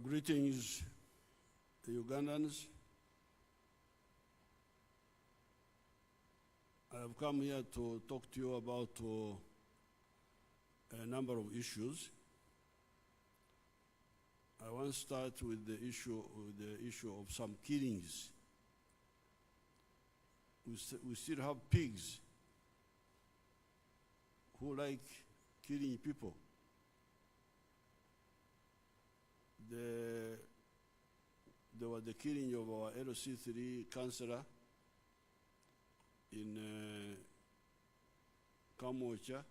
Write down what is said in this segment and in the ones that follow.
Greetings, Ugandans. I have come here to talk to you about a number of issues. I want to start with the issue of some killings. We still have pigs who like killing people. There was the killing of our LC3 councillor in Kamocha.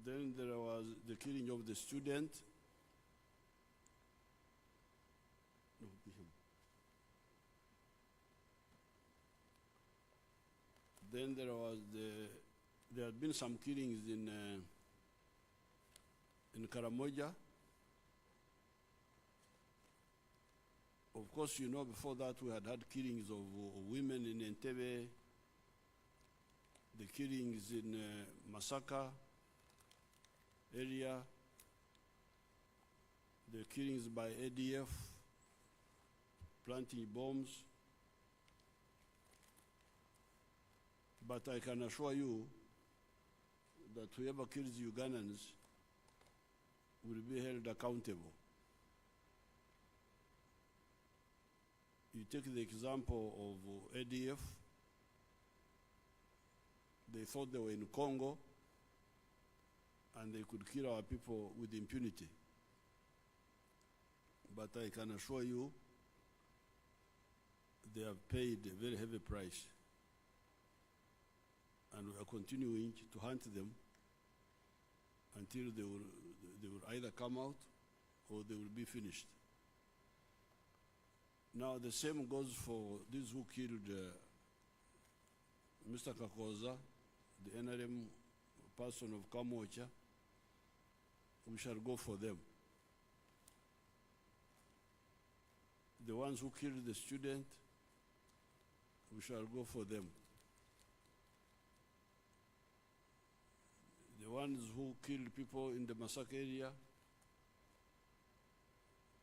Then there was the killing of the student. Then there had been some killings in Karamoja. Of course, you know, before that we had killings of women in Entebbe, the killings in Masaka area, the killings by ADF, planting bombs. But I can assure you that whoever kills Ugandans will be held accountable. You take the example of ADF. They thought they were in Congo and they could kill our people with impunity. But I can assure you they have paid a very heavy price. And we are continuing to hunt them until they will either come out or they will be finished. Now the same goes for these who killed Mr. Kakoza, the NRM person of Kamocha. We shall go for them. The ones who killed the student, we shall go for them. The ones who killed people in the Masaka area,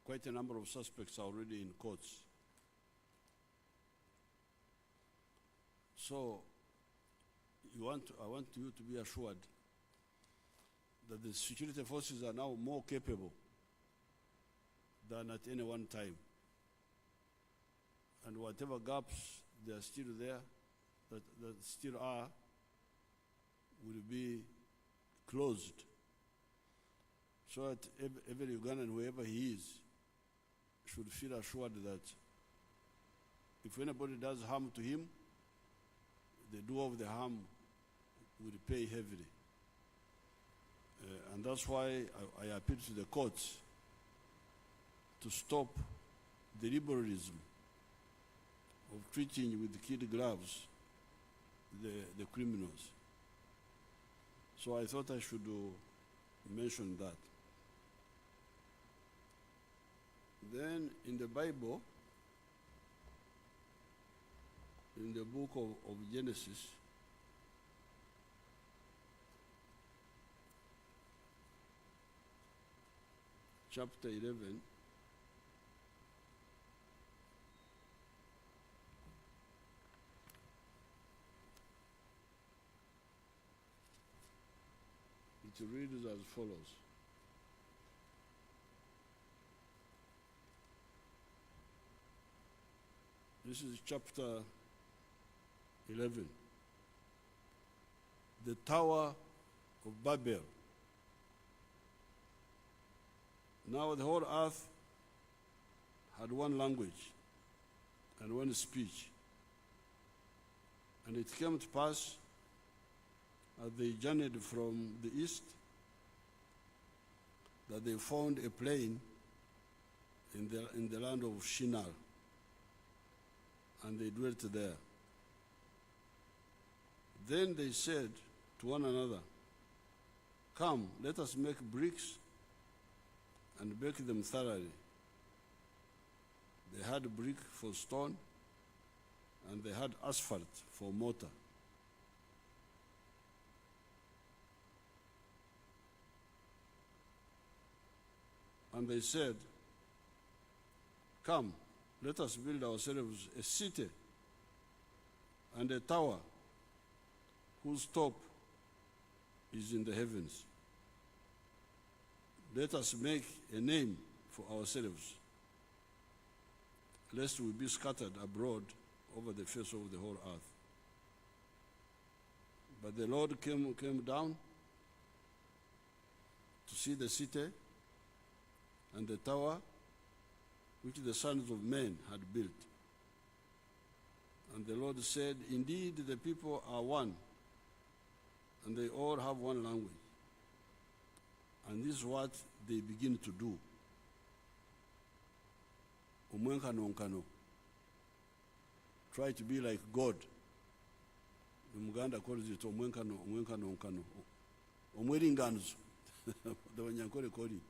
quite a number of suspects are already in courts. So I want you to be assured that the security forces are now more capable than at any one time. And whatever gaps they are still there, that still are, will be closed, so that every Ugandan, wherever he is, should feel assured that if anybody does harm to him, the doer of the harm will pay heavily. And that's why I appeal to the courts to stop the liberalism of treating with kid gloves the criminals. So I thought I should mention that. Then in the Bible, in the book of Genesis, chapter 11. It reads as follows. This is chapter 11. The Tower of Babel. Now the whole earth had one language and one speech. And it came to pass, as they journeyed from the east, that they found a plain in the land of Shinar, and they dwelt there. Then they said to one another, "Come, let us make bricks and bake them thoroughly." They had brick for stone, and they had asphalt for mortar. And they said, "Come, let us build ourselves a city and a tower whose top is in the heavens. Let us make a name for ourselves, lest we be scattered abroad over the face of the whole earth." But the Lord came down to see the city and the tower which the sons of men had built. And the Lord said, "Indeed, the people are one, and they all have one language. And this is what they begin to do." Omwenkanonkano. Try to be like God. The Muganda calls it omwenkanonkano. Omweringanzo. The Wanyankore call it.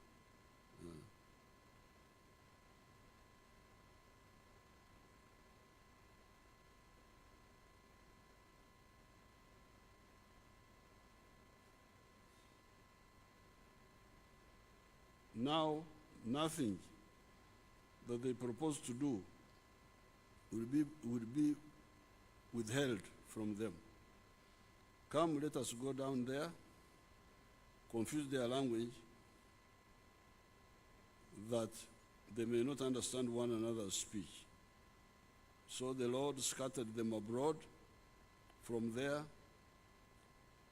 Now, nothing that they propose to do will be withheld from them. Come, let us go down there, confuse their language, that they may not understand one another's speech. So the Lord scattered them abroad from there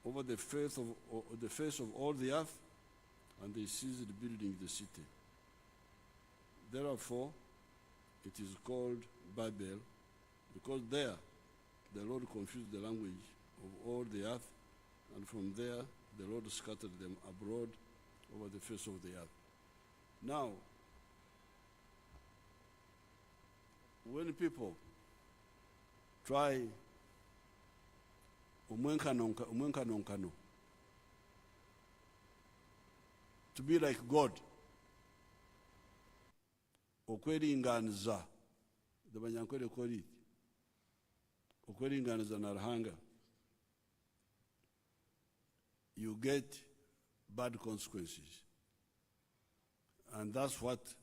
over the face of all the earth, and they ceased building the city. Therefore, it is called Babel, because there the Lord confused the language of all the earth, and from there the Lord scattered them abroad over the face of the earth. Now, when people try omwenkanonkano, to be like God, okweringaniza, the Banyankore call it, okweringaniza na Ruhanga, you get bad consequences. And that's what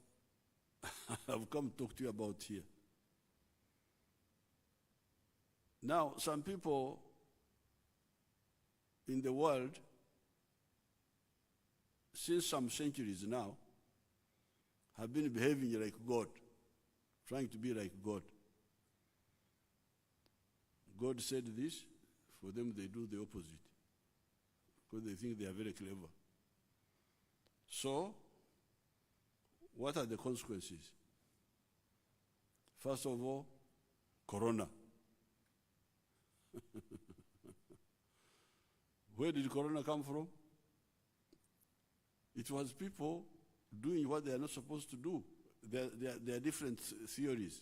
I've come to talk to you about here. Now, some people in the world, since some centuries now, have been behaving like God, trying to be like God. God said this, for them they do the opposite, because they think they are very clever. So, what are the consequences? First of all, Corona. Where did Corona come from? It was people doing what they are not supposed to do. There are different theories.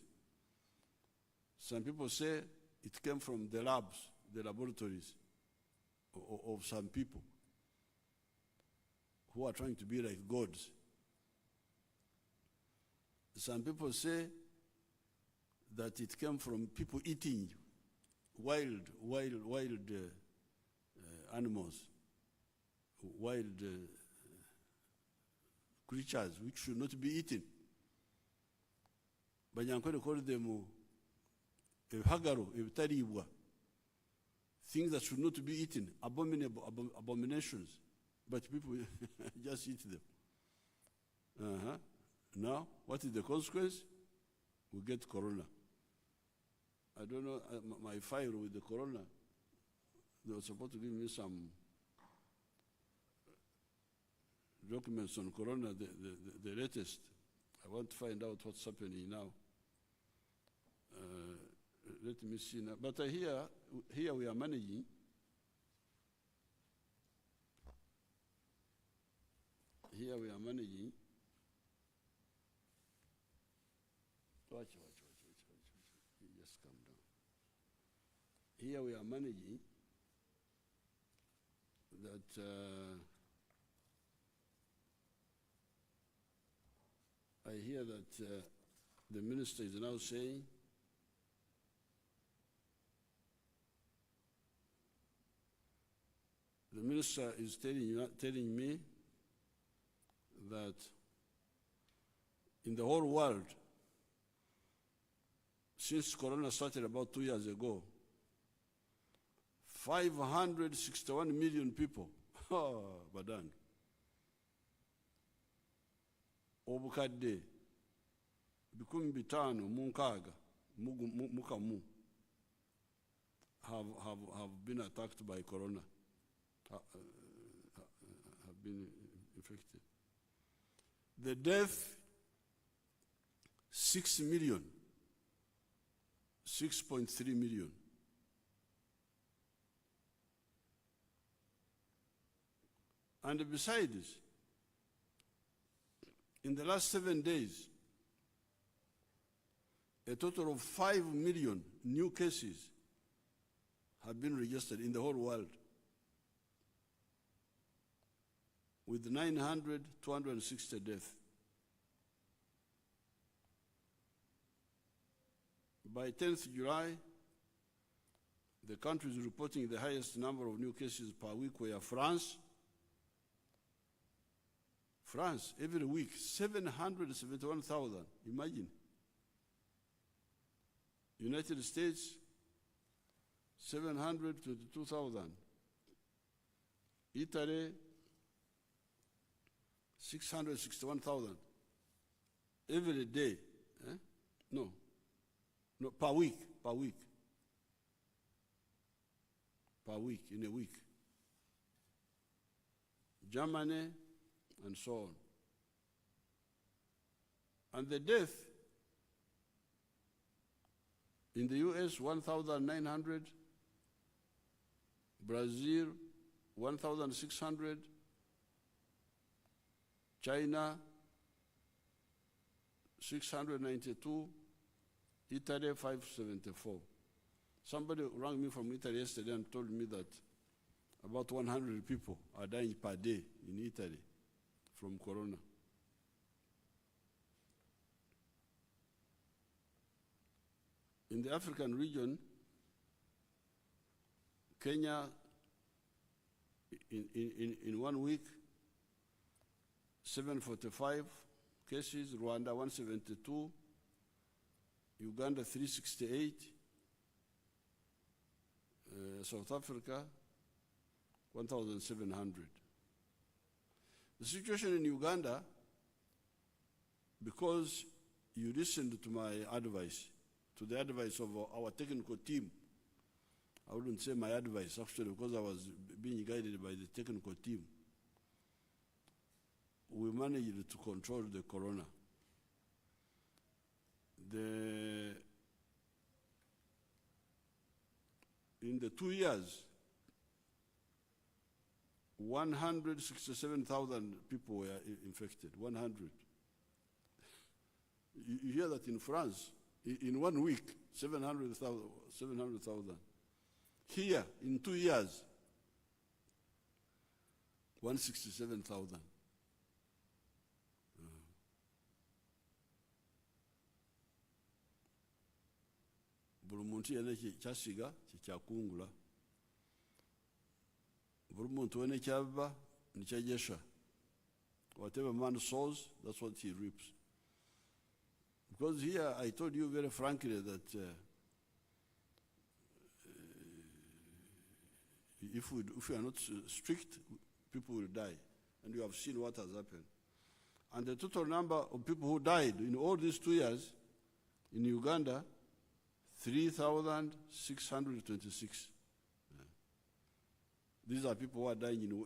Some people say it came from the labs, the laboratories of some people who are trying to be like gods. Some people say that it came from people eating wild animals, wild creatures which should not be eaten. Banyankole call them hagaro, ebitariibwa, things that should not be eaten, abominable abominations, but people just eat them. Now, what is the consequence? We get corona. I don't know, my file with the corona, they were supposed to give me some documents on corona, the latest. I want to find out what's happening now. Let me see now. But here we are managing. Here we are managing. Watch. Just calm down. Here we are managing that I hear that the minister is now saying the minister is telling me that in the whole world, since Corona started about 2 years ago, 561 million people, badan, obukadde bikumi bitano munkaga mukamu have been attacked by Corona, have been infected. The death, 6 million. 6.3 million. And besides, in the last 7 days, a total of 5 million new cases have been registered in the whole world, with 260 deaths. By 10th July, the country is reporting the highest number of new cases per week were France, every week, 771,000, imagine. United States, 722,000. Italy, 661,000. Every day, No, per week, in a week. Germany, and so on. And the death in the US, 1,900, Brazil, 1,600, China, 692, Italy, 574. Somebody rang me from Italy yesterday and told me that about 100 people are dying per day in Italy from Corona. In the African region, Kenya, in 1 week, 745 cases, Rwanda 172, Uganda 368, South Africa 1,700. The situation in Uganda, because you listened to my advice, to the advice of our technical team, I wouldn't say my advice, actually, because I was being guided by the technical team, we managed to control the corona. In the 2 years, 167,000 people were infected, 100. You hear that in France, in 1 week, 700,000. Here, in 2 years, 167,000. Buli muntu yena kyasiga kyakungula. Buli muntu wena kyava nikyajesha. Whatever man sows, that's what he reaps. Because here, I told you very frankly that if we are not strict, people will die. And you have seen what has happened. And the total number of people who died in all these 2 years in Uganda, 3,626. These are people who are dying in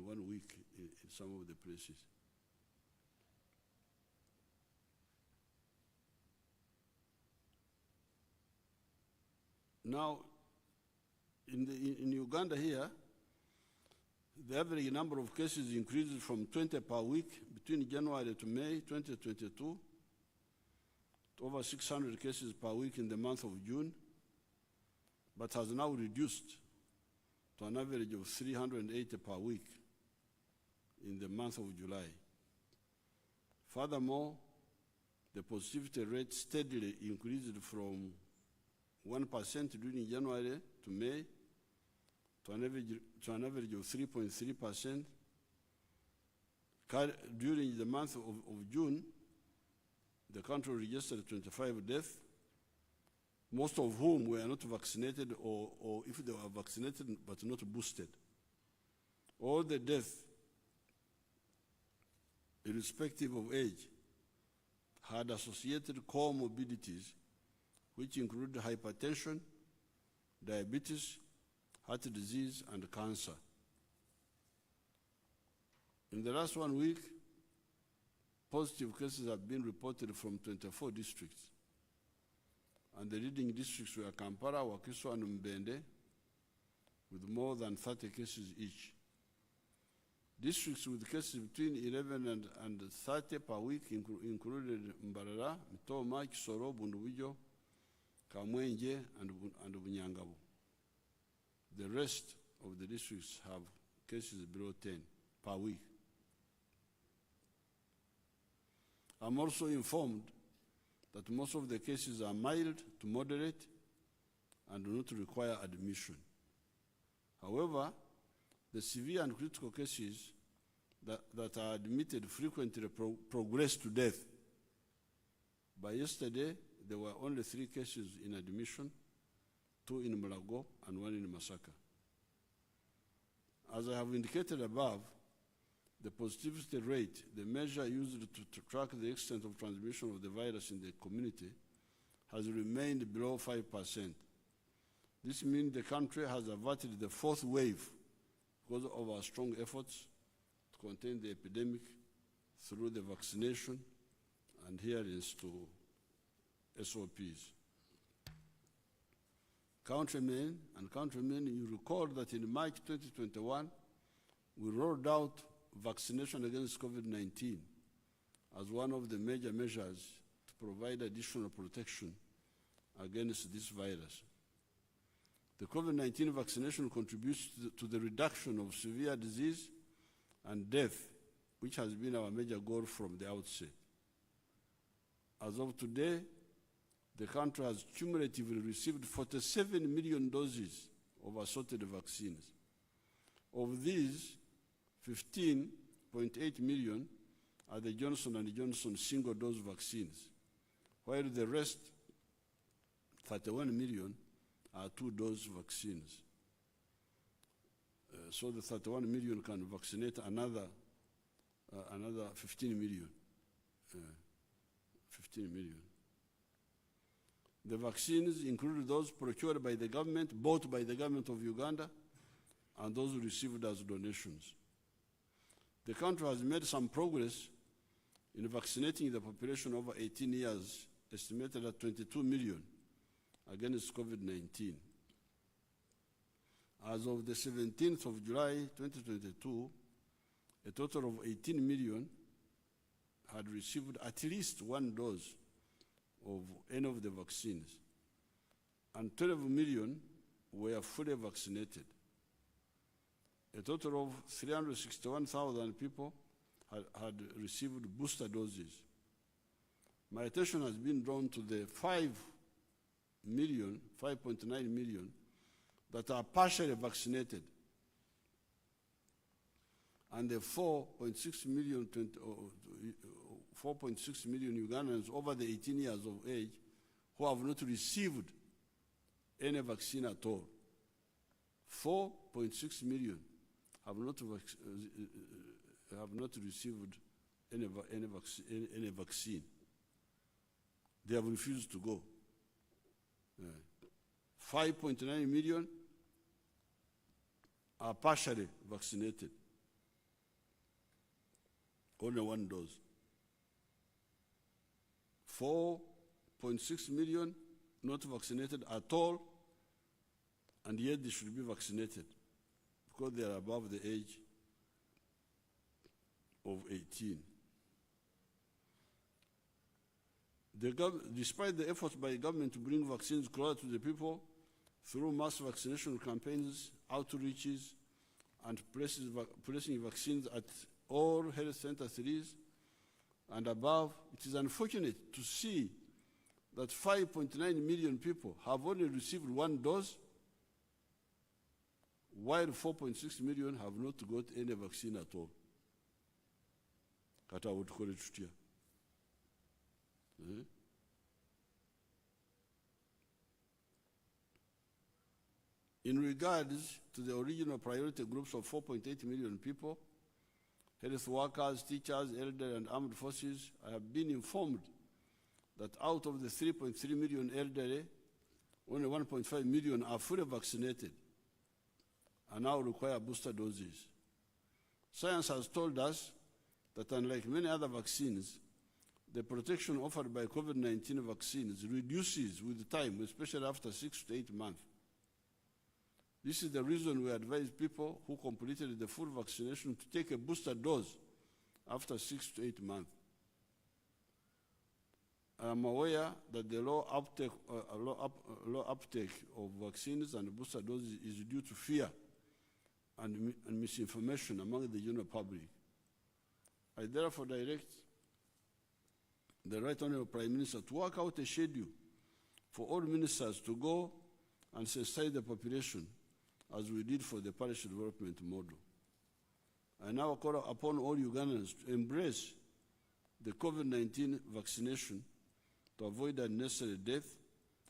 one week in some of the places. Now, in Uganda here, the average number of cases increased from 20 per week between January to May 2022 to over 600 cases per week in the month of June, but has now reduced to an average of 380 per week in the month of July. Furthermore, the positivity rate steadily increased from 1% during January to May to an average of 3.3%. During the month of June, the country registered 25 deaths, most of whom were not vaccinated or if they were vaccinated but not boosted. All the deaths, irrespective of age, had associated comorbidities, which include hypertension, diabetes, heart disease, and cancer. In the last 1 week, positive cases have been reported from 24 districts. And the leading districts were Kampala, Wakiso, and Mbende, with more than 30 cases each. Districts with cases between 11 and 30 per week included Mbarara, Mtoma, Kisoro, Bundubujo, Kamwenje, and Bunyangabo. The rest of the districts have cases below 10 per week. I'm also informed that most of the cases are mild to moderate and do not require admission. However, the severe and critical cases that are admitted frequently progress to death. By yesterday, there were only 3 cases in admission, 2 in Mulago and 1 in Masaka. As I have indicated above, the positivity rate, the measure used to track the extent of transmission of the virus in the community, has remained below 5%. This means the country has averted the 4th wave because of our strong efforts to contain the epidemic through the vaccination and adherence to SOPs. Countrymen, you recall that in March 2021, we rolled out vaccination against COVID-19 as one of the major measures to provide additional protection against this virus. The COVID-19 vaccination contributes to the reduction of severe disease and death, which has been our major goal from the outset. As of today, the country has cumulatively received 47 million doses of assorted vaccines. Of these, 15.8 million are the Johnson & Johnson single-dose vaccines, while the rest, 31 million, are 2-dose vaccines. So the 31 million can vaccinate another 15 million. 15 million. The vaccines include those procured by the government, bought by the government of Uganda, and those received as donations. The country has made some progress in vaccinating the population over 18 years, estimated at 22 million, against COVID-19. As of the 17th of July 2022, a total of 18 million had received at least 1 dose of any of the vaccines, and 12 million were fully vaccinated. A total of 361,000 people had received booster doses. My attention has been drawn to the 5.9 million that are partially vaccinated. and the 4.6 million, 4.6 million Ugandans over the 18 years of age who have not received any vaccine at all. 4.6 million have not received any vaccine. They have refused to go. 5.9 million are partially vaccinated. Only one dose. 4.6 million not vaccinated at all, and yet they should be vaccinated because they are above the age of 18. Despite the efforts by the government to bring vaccines closer to the people through mass vaccination campaigns, outreaches, and placing vaccines at all health center 3s and above, it is unfortunate to see that 5.9 million people have only received one dose, while 4.6 million have not got any vaccine at all. Kata would call it tutya. In regards to the original priority groups of 4.8 million people, health workers, teachers, elderly, and armed forces, I have been informed that out of the 3.3 million elderly, only 1.5 million are fully vaccinated and now require booster doses. Science has told us that unlike many other vaccines, the protection offered by COVID-19 vaccines reduces with time, especially after 6 to 8 months. This is the reason we advise people who completed the full vaccination to take a booster dose after 6 to 8 months. I am aware that the low uptake of vaccines and booster doses is due to fear and misinformation among the general public. I therefore direct the Right Honourable Prime Minister to work out a schedule for all ministers to go and sensitize the population as we did for the parish development model. I now call upon all Ugandans to embrace the COVID-19 vaccination to avoid unnecessary death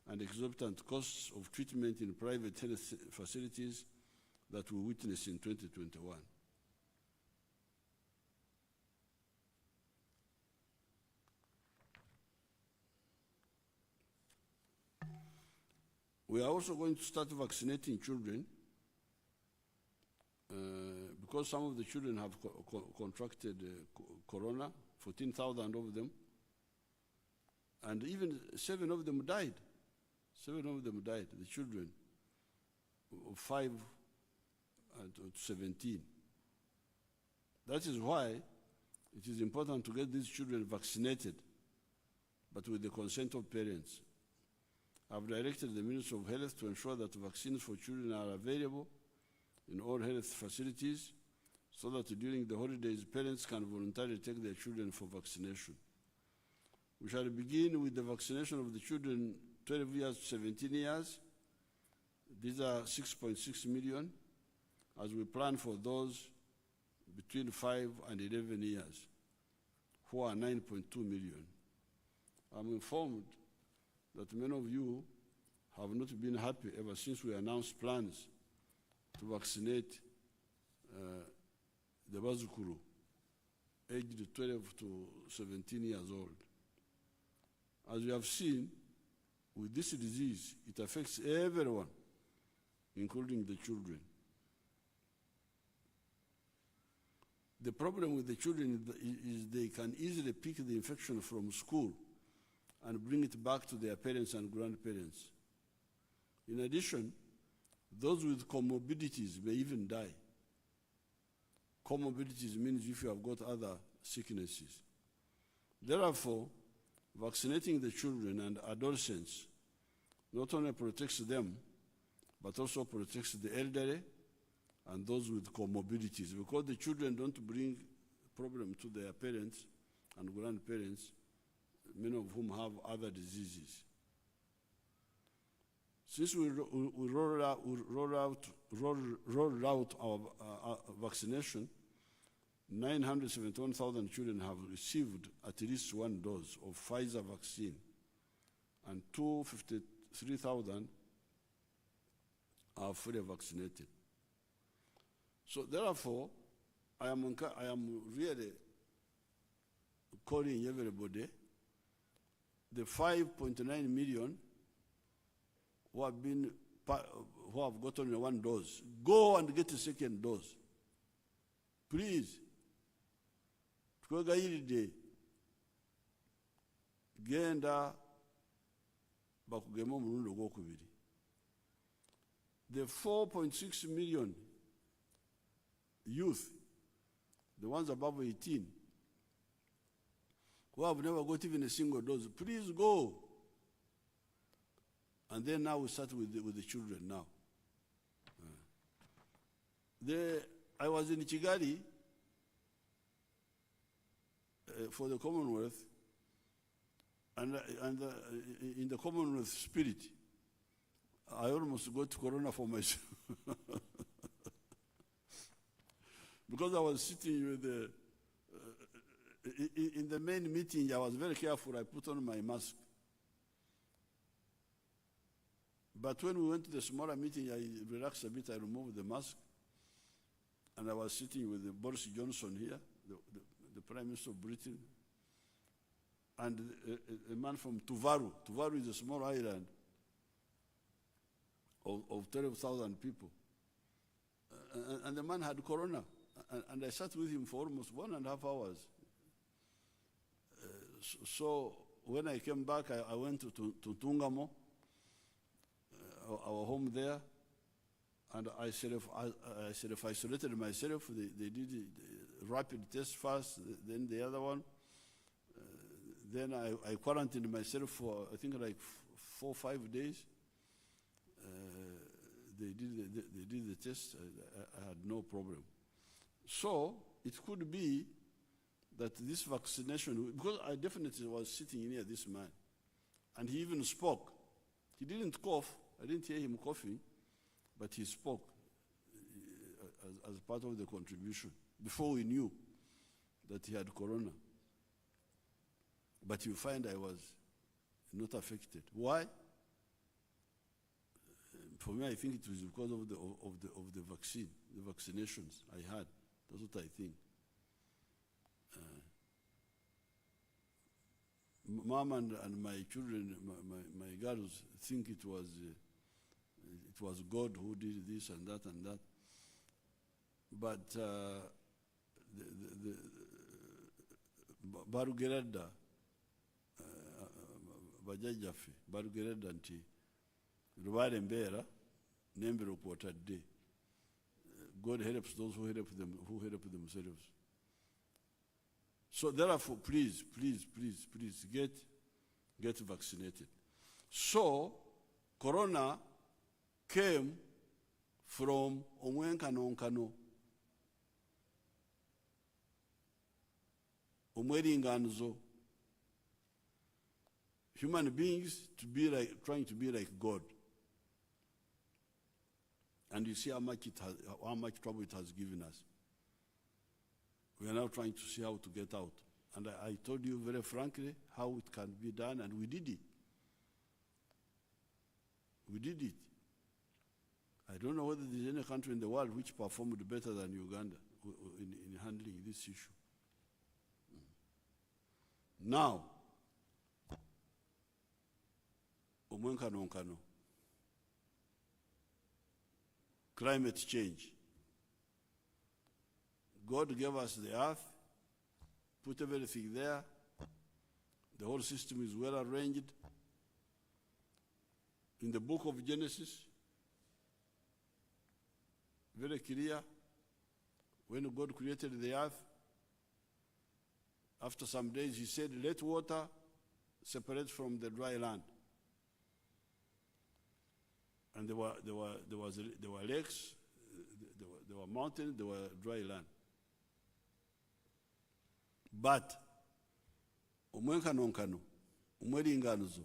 and exorbitant costs of treatment in private health facilities that we witnessed in 2021. We are also going to start vaccinating children because some of the children have contracted corona, 14,000 of them, and even 7 of them died. 7 of them died, the children of 5 to 17. That is why it is important to get these children vaccinated, but with the consent of parents. I've directed the Minister of Health to ensure that vaccines for children are available in all health facilities so that during the holidays, parents can voluntarily take their children for vaccination. We shall begin with the vaccination of the children 12 years to 17 years. These are 6.6 million, as we plan for those between 5 and 11 years, who are 9.2 million. I'm informed that many of you have not been happy ever since we announced plans to vaccinate the Bazukuru, aged 12 to 17 years old. As you have seen, with this disease, it affects everyone, including the children. The problem with the children is they can easily pick the infection from school and bring it back to their parents and grandparents. In addition, those with comorbidities may even die. Comorbidities means if you have got other sicknesses. Therefore, vaccinating the children and adolescents not only protects them, but also protects the elderly and those with comorbidities, because the children don't bring problem to their parents and grandparents, many of whom have other diseases. Since we rolled out our vaccination, 971,000 children have received at least one dose of Pfizer vaccine, and 253,000 are fully vaccinated. So therefore, I am really calling everybody, the 5.9 million who have gotten one dose, go and get a second dose. Please. Twegayiride genda bakugema omulundi ogwokubiri. The 4.6 million youth, the ones above 18, who have never got even a single dose, please go. And then now we start with the children now. I was in Kigali for the Commonwealth, and in the Commonwealth spirit, I almost got corona for myself. Because I was sitting with in the main meeting, I was very careful. I put on my mask. But when we went to the smaller meeting, I relaxed a bit. I removed the mask. And I was sitting with Boris Johnson here, the Prime Minister of Britain, and a man from Tuvalu. Tuvalu is a small island of 12,000 people. And the man had corona. And I sat with him for almost 1.5 hours. So when I came back, I went to Tungamo, our home there, and I self-isolated myself. They did the rapid test first, then the other one. Then I quarantined myself for, I think, like 4 or 5 days. They did the test. I had no problem. So it could be that this vaccination, because I definitely was sitting near this man, and he even spoke. He didn't cough. I didn't hear him coughing, but he spoke as part of the contribution before we knew that he had corona. But you find I was not affected. Why? For me, I think it was because of the vaccine, the vaccinations I had. That's what I think. Mom and my children, my girls, think it was God who did this and that and that. But barugerada bajajjaffe barugerada nti lubaale mbeera nembera okwotadde. God helps those who help themselves. So therefore, please get vaccinated. So corona came from omwenkanonkano, omweringanizo. Human beings trying to be like God. And you see how much trouble it has given us. We are now trying to see how to get out. And I told you very frankly how it can be done, and we did it. We did it. I don't know whether there's any country in the world which performed better than Uganda in handling this issue. Now, omwenkanonkano, climate change. God gave us the earth, put everything there. The whole system is well arranged. In the book of Genesis, very clear, when God created the earth, after some days he said, let water separate from the dry land. And there were lakes, there were mountains, there were dry land. But omwenkanonkano, omweringanizo,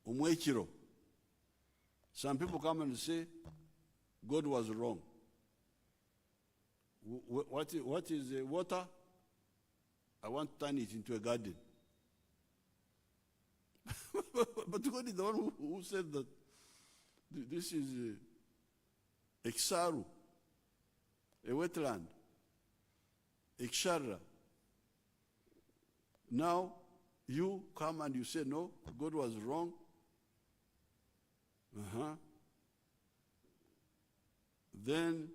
omwekiro, some people come and say God was wrong. What is water? I want to turn it into a garden. But God is the one who said that this is Eksaru, a wetland, Ekshara. Now, you come and you say, no, God was wrong. Then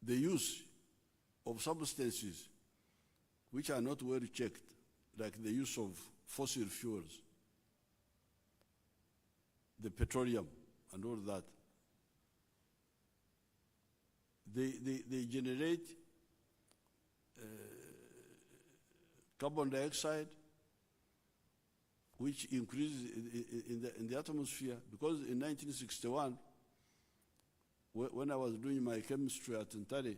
the use of substances which are not well checked, like the use of fossil fuels, the petroleum and all that, they generate carbon dioxide, which increases in the atmosphere. Because in 1961, when I was doing my chemistry at Ntare,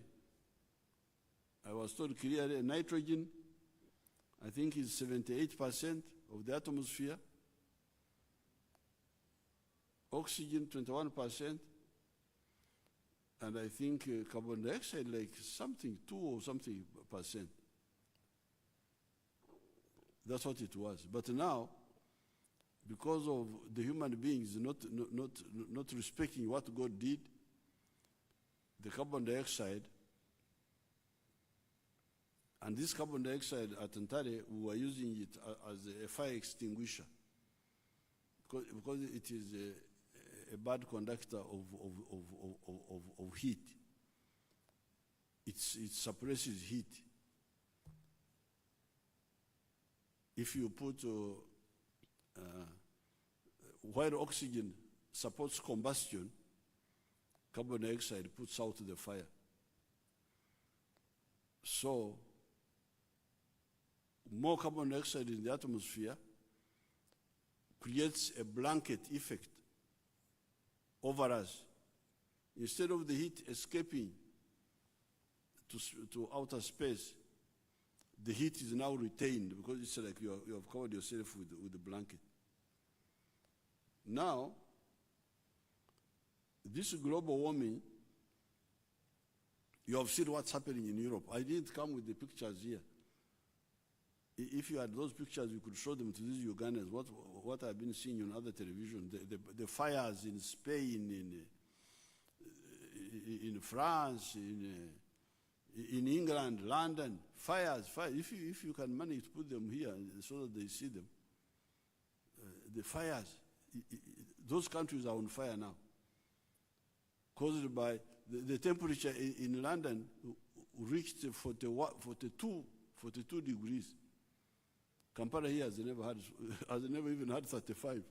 I was told clearly nitrogen, I think, is 78% of the atmosphere, oxygen 21%, and I think carbon dioxide like something 2 or something %. That's what it was. But now, because of the human beings not respecting what God did, the carbon dioxide, and this carbon dioxide at Ntare, we were using it as a fire extinguisher because it is a bad conductor of heat. It suppresses heat. If you put, while oxygen supports combustion, carbon dioxide puts out the fire. So, more carbon dioxide in the atmosphere creates a blanket effect over us. Instead of the heat escaping to outer space, the heat is now retained because it's like you have covered yourself with the blanket. Now, this global warming, you have seen what's happening in Europe. I didn't come with the pictures here. If you had those pictures, you could show them to these Ugandans, what I've been seeing on other television, the fires in Spain, in France, in England, London, fires. If you can manage to put them here so that they see them, the fires, those countries are on fire now, caused by the temperature in London reached 42 degrees. Kampala here has never even had 35.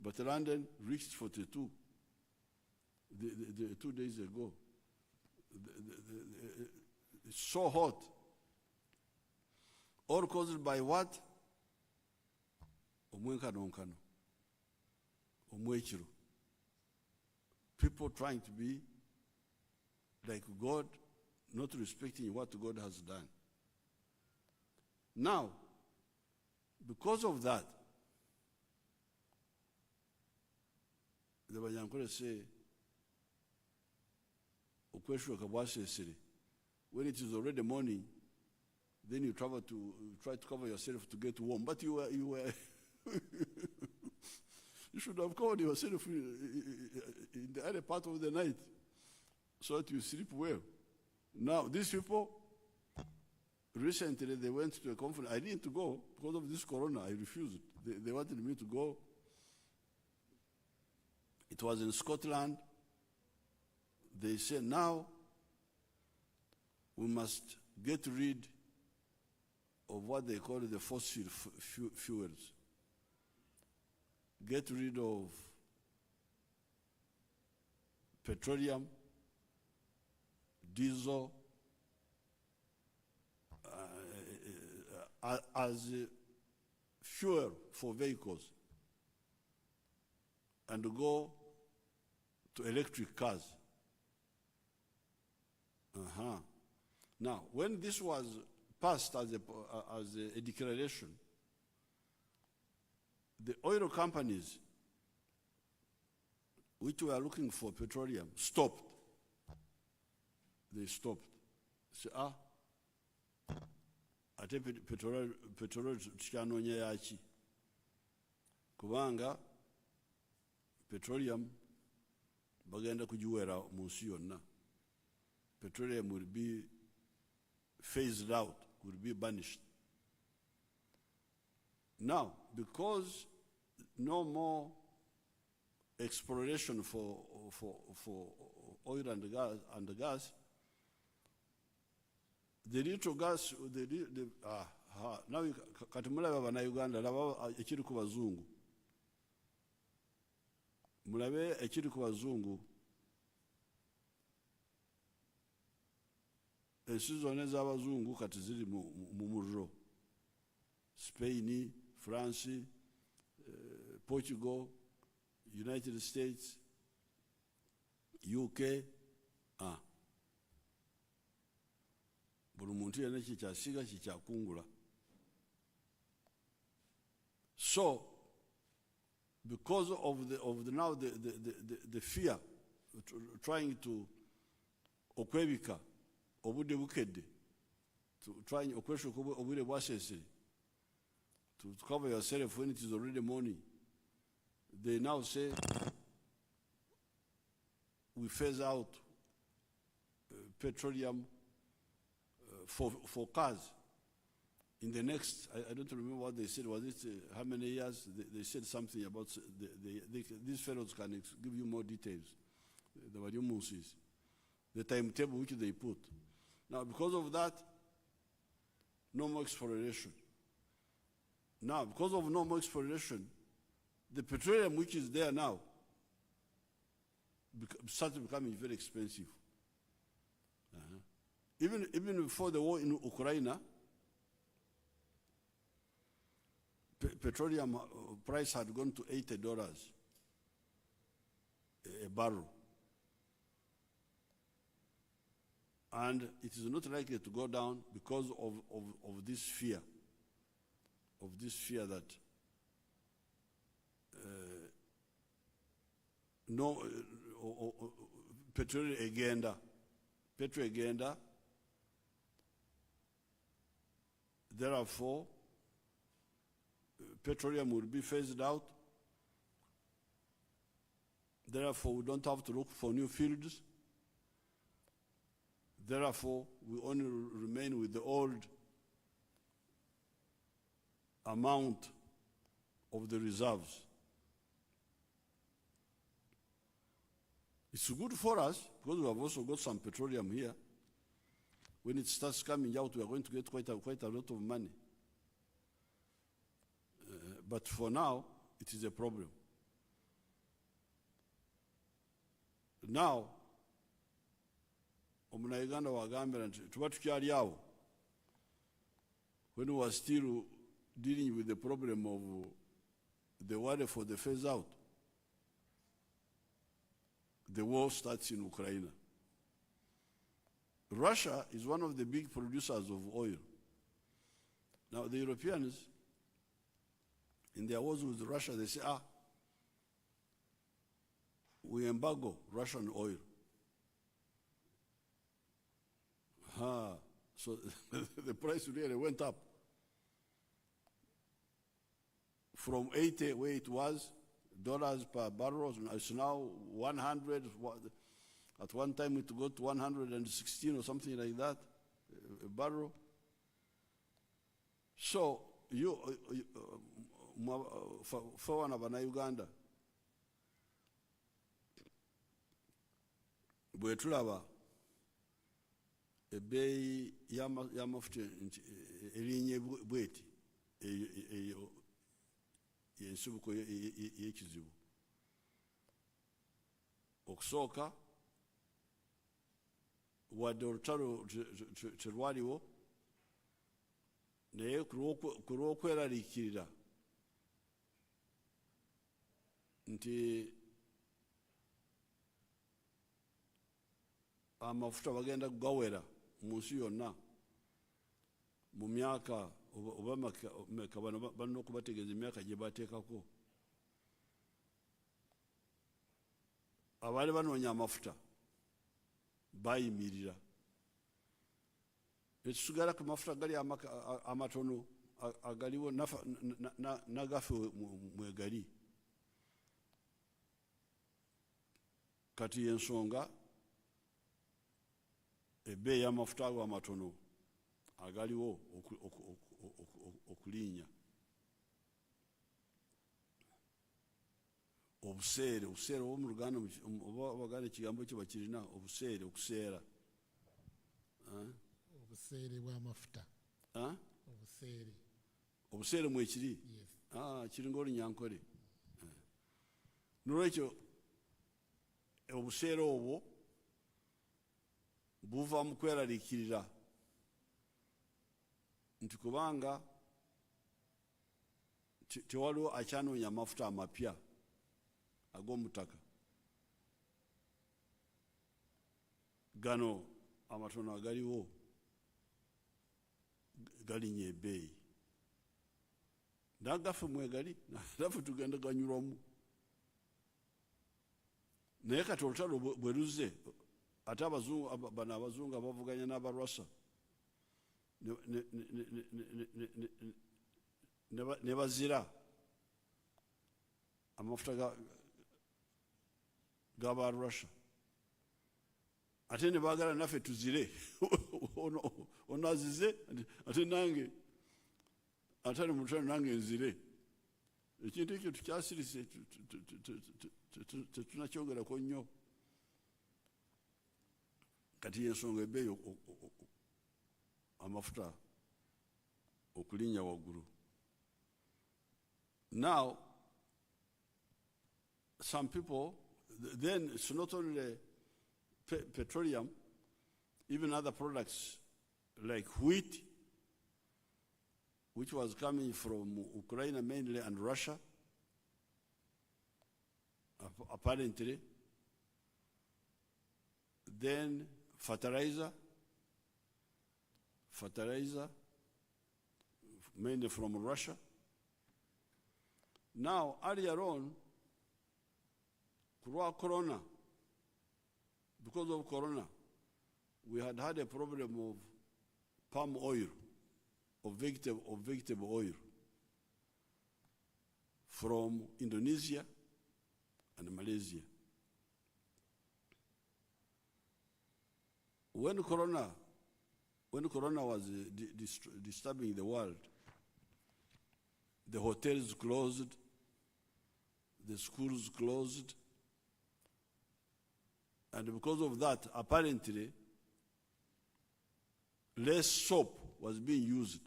But London reached 42 the 2 days ago. It's so hot. All caused by what? Omwenkano. Omwechiru. People trying to be like God, not respecting what God has done. Now, because of that, the Banyankole say, when it is already morning, then you try to cover yourself to get warm. But you were you should have covered yourself in the early part of the night so that you sleep well. Now, these people, recently they went to a conference. I didn't go because of this corona. I refused. They wanted me to go. It was in Scotland. They said, now we must get rid of what they call the fossil fuels. Get rid of petroleum, diesel, as fuel for vehicles, and go to electric cars. Now, when this was passed as a declaration, the oil companies which were looking for petroleum stopped. they stopped. Say, ate petrol tukyanoonya yaki? Kubanga petroleum bagenda kugiwera mu nsi yonna. Petroleum will be phased out, will be banished. Now, because no more exploration for oil and gas, the little gas, now katumulaba bana Uganda laba ekiri ku bazungu. Mulabe ekiri ku bazungu. Ensi zonna z'abazungu kati ziri mu murro. Spain, France, Portugal, United States, UK. Buli muntu yena kikyasiga kikyakungula. So, because of the fear, trying to okwebika obudde bukedde, to trying okwesha obudde bwasesere, to cover yourself when it is already morning, they now say we phase out petroleum for cars in the next, I don't remember what they said, was it how many years? They said something about, these fellows can give you more details, the Wanyumusis, the timetable which they put. Now, because of that, no more exploration. Now, because of no more exploration, the petroleum which is there now started becoming very expensive. Even before the war in Ukraine, petroleum price had gone to $80 a barrel. And it is not likely to go down because of this fear. Of this fear that petrol agenda, therefore, petroleum will be phased out. Therefore, we don't have to look for new fields. Therefore, we only remain with the old amount of the reserves. It's good for us because we have also got some petroleum here. When it starts coming out, we are going to get quite a lot of money. But for now, it is a problem. Now, Uganda wagambira nti tuba tukyali awo, when we were still dealing with the problem of the worry for the phase out, the war starts in Ukraine. Russia is one of the big producers of oil. Now the Europeans, in their wars with Russia, they say, we embargo Russian oil. So the price really went up. From 80, where it was, dollars per barrel, it's now 100. At one time it got to 116 or something like that, a barrel. So, for one of Uganda, bwetulaba ebbeeyi y'amafuta erinnya bweti eyo y'ensibuko y'ekizibu. Okusooka, wadde olutalo terwaliwo, naye ku lw'okweraliikirira nti amafuta bagenda kugawera mu nsi yonna mu myaka oba meka bano balina okubategeeza emyaka gye bateekako. Abaali banoonya amafuta bayimirira ekisigala ku mafuta gali amatono agaliwo nagafe mwegali. Kati yensonga ebbeeyi y'amafuta ago amatono agaliwo okulinnya. Obuseere oba mu Luganda oba Abaganda ekigambo ekyo bakirina, obuseere, okuseera. Obuseere bw'amafuta. Obuseere mwekiri? Kiringa Olunyankole. Nolwekyo obuseere obwo buva mu kweraliikirira nti kubanga tewaliwo akyanoonya amafuta amapya ag'omutaka. Gano amatono agaliwo galinnya ebbeeyi. Nagaffe mwegali, naffe tugenda ganyulwamu. Naye kati olutalo bwe luzze, ate bano abazungu abavuganya n'Abarwasa ne bazira amafuta g'Abarussia, ate ne baagala naffe tuzire. Ono azize ate nange atali mu lutalo nange nzire. Ekintu ekyo tukyasirise, tetunakyogerako nnyo. Kati yensonga ebbeeyi amafuta okulinnya waggulu. Now, some people, then it's not only petroleum, even other products like wheat, which was coming from Ukraine mainly and Russia, apparently. Then fertilizer, mainly from Russia. Now, earlier on, because of Corona, we had a problem of palm oil, of vegetable oil from Indonesia and Malaysia. When Corona was disturbing the world, the hotels closed, the schools closed, and because of that, apparently, less soap was being used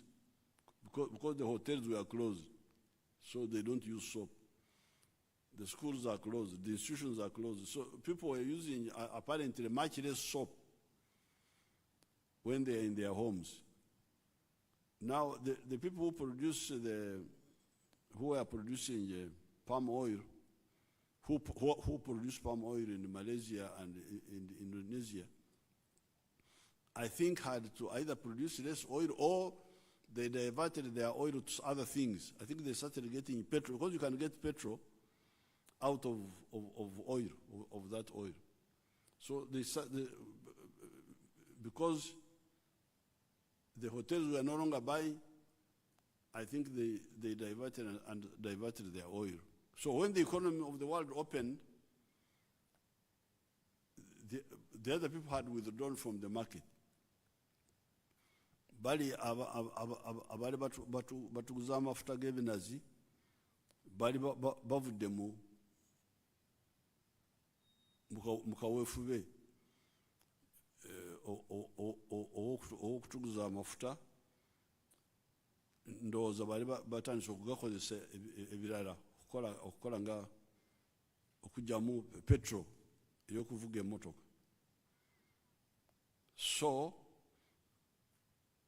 because the hotels were closed, so they don't use soap. The schools are closed, the institutions are closed, so people were using apparently much less soap when they are in their homes. Now, the people who are producing palm oil, who produce palm oil in Malaysia and in Indonesia, I think had to either produce less oil or they diverted their oil to other things. I think they started getting petrol, because you can get petrol out of oil, of that oil. So because the hotels were no longer buying, I think they diverted their oil. So when the economy of the world opened, the other people had withdrawn from the market. Bali abali batuguza amafuta g'ebinazi bali bavudde mu kaweefube ow'okutuguza amafuta, ndowooza bali batandise okugakozesa ebirala, okukola nga okugyamu petrol ey'okuvuga emmotoka. So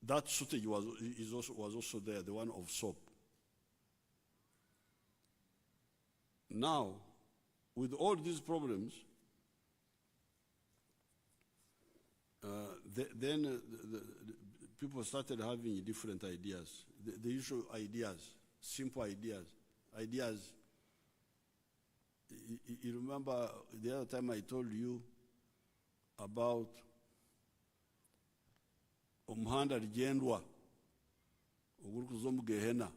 that shortage was also there, the one of soap. Now, with all these problems, then the people started having different ideas. The usual ideas, simple ideas. You remember the other time I told you about omuhanda ligendwa oguri kuza omu Gehenna.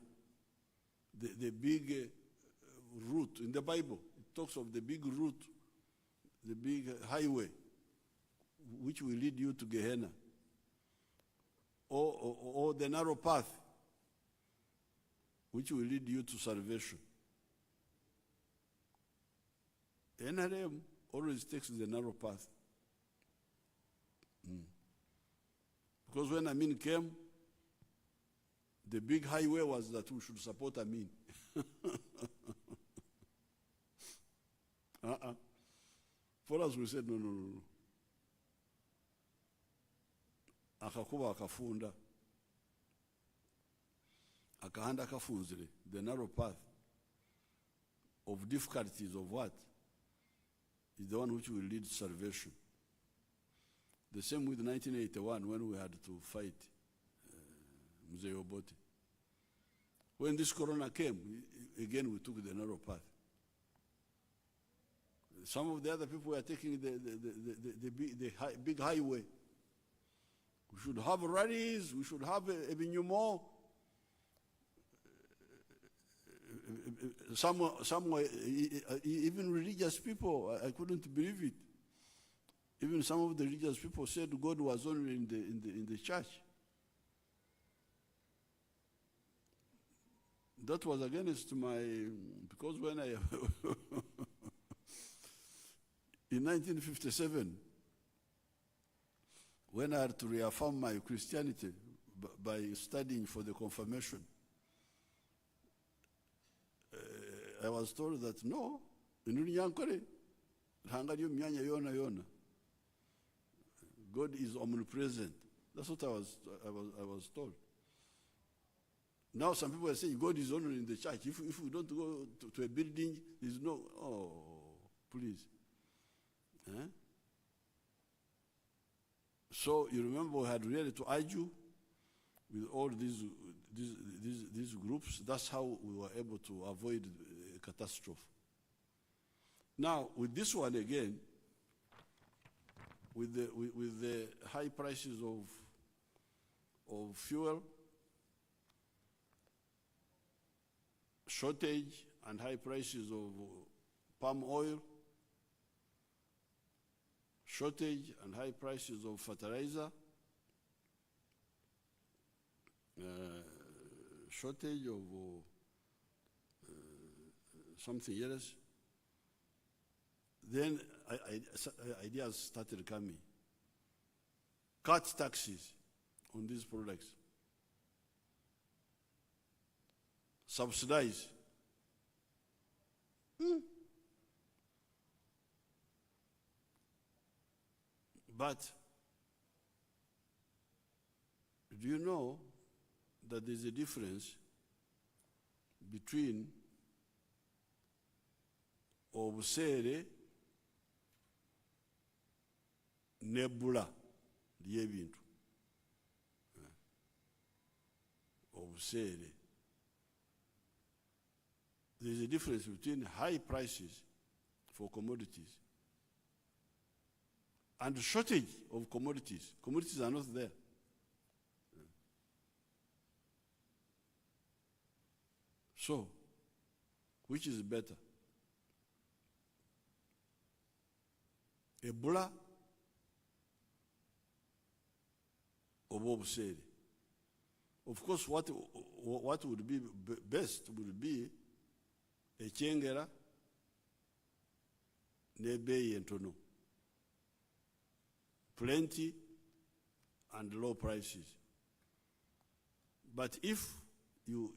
The big route in the Bible, it talks of the big route, the big highway which will lead you to Gehenna, or the narrow path which will lead you to salvation. NRM always takes the narrow path. Because when Amin came, the big highway was that we should support Amin. For us, we said, no. Akakuba akafunda. Akahanda akafunzire. The narrow path of difficulties of what? Is the one which will lead to salvation. The same with 1981 when we had to fight Museveni. When this corona came, again we took the narrow path. Some of the other people were taking the big highway. We should have rallies, we should have a binyumo. Some were, even religious people, I couldn't believe it. Even some of the religious people said God was only in the church. That was against my, because when I, in 1957, when I had to reaffirm my Christianity by studying for the confirmation, I was told that no, God is omnipresent. That's what I was told. Now some people are saying God is only in the church. If we don't go to a building, there's no, please. Eh? So you remember we had really to argue with all these groups. That's how we were able to avoid a catastrophe. Now with this one again, with the high prices of fuel, shortage and high prices of palm oil, shortage and high prices of fertilizer, shortage of something else. Then ideas started coming. Cut taxes on these products. Subsidize. But do you know that there's a difference between obusere nebula lyebintu? Obusere. There's a difference between high prices for commodities and shortage of commodities. Commodities are not there. So, which is better? Ebola or obusere? Of course, what would be best would be ekyengera n'ebbeeyi entono, plenty and low prices. But if you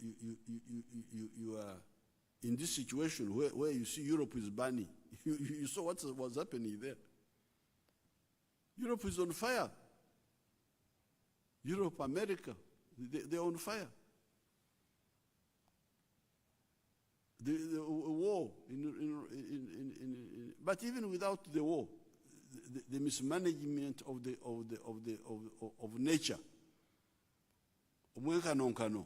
are in this situation where you see Europe is burning, you saw what was happening there. Europe is on fire. Europe, America, they're on fire. The war, but even without the war, the mismanagement of nature, omwenkanonkano,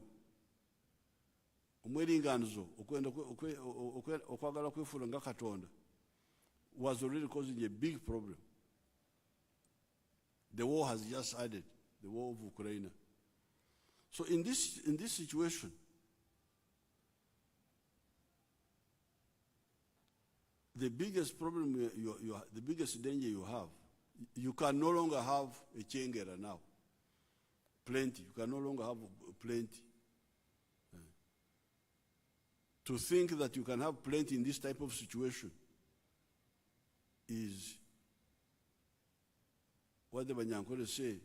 omweringanizo, okwagala kwefuula nga Katonda, was already causing a big problem. The war has just added. the war of Ukraine. So in this situation, the biggest problem, the biggest danger you have, you can no longer have a chengera now. Plenty. You can no longer have plenty. To think that you can have plenty in this type of situation is what the Banyankole say.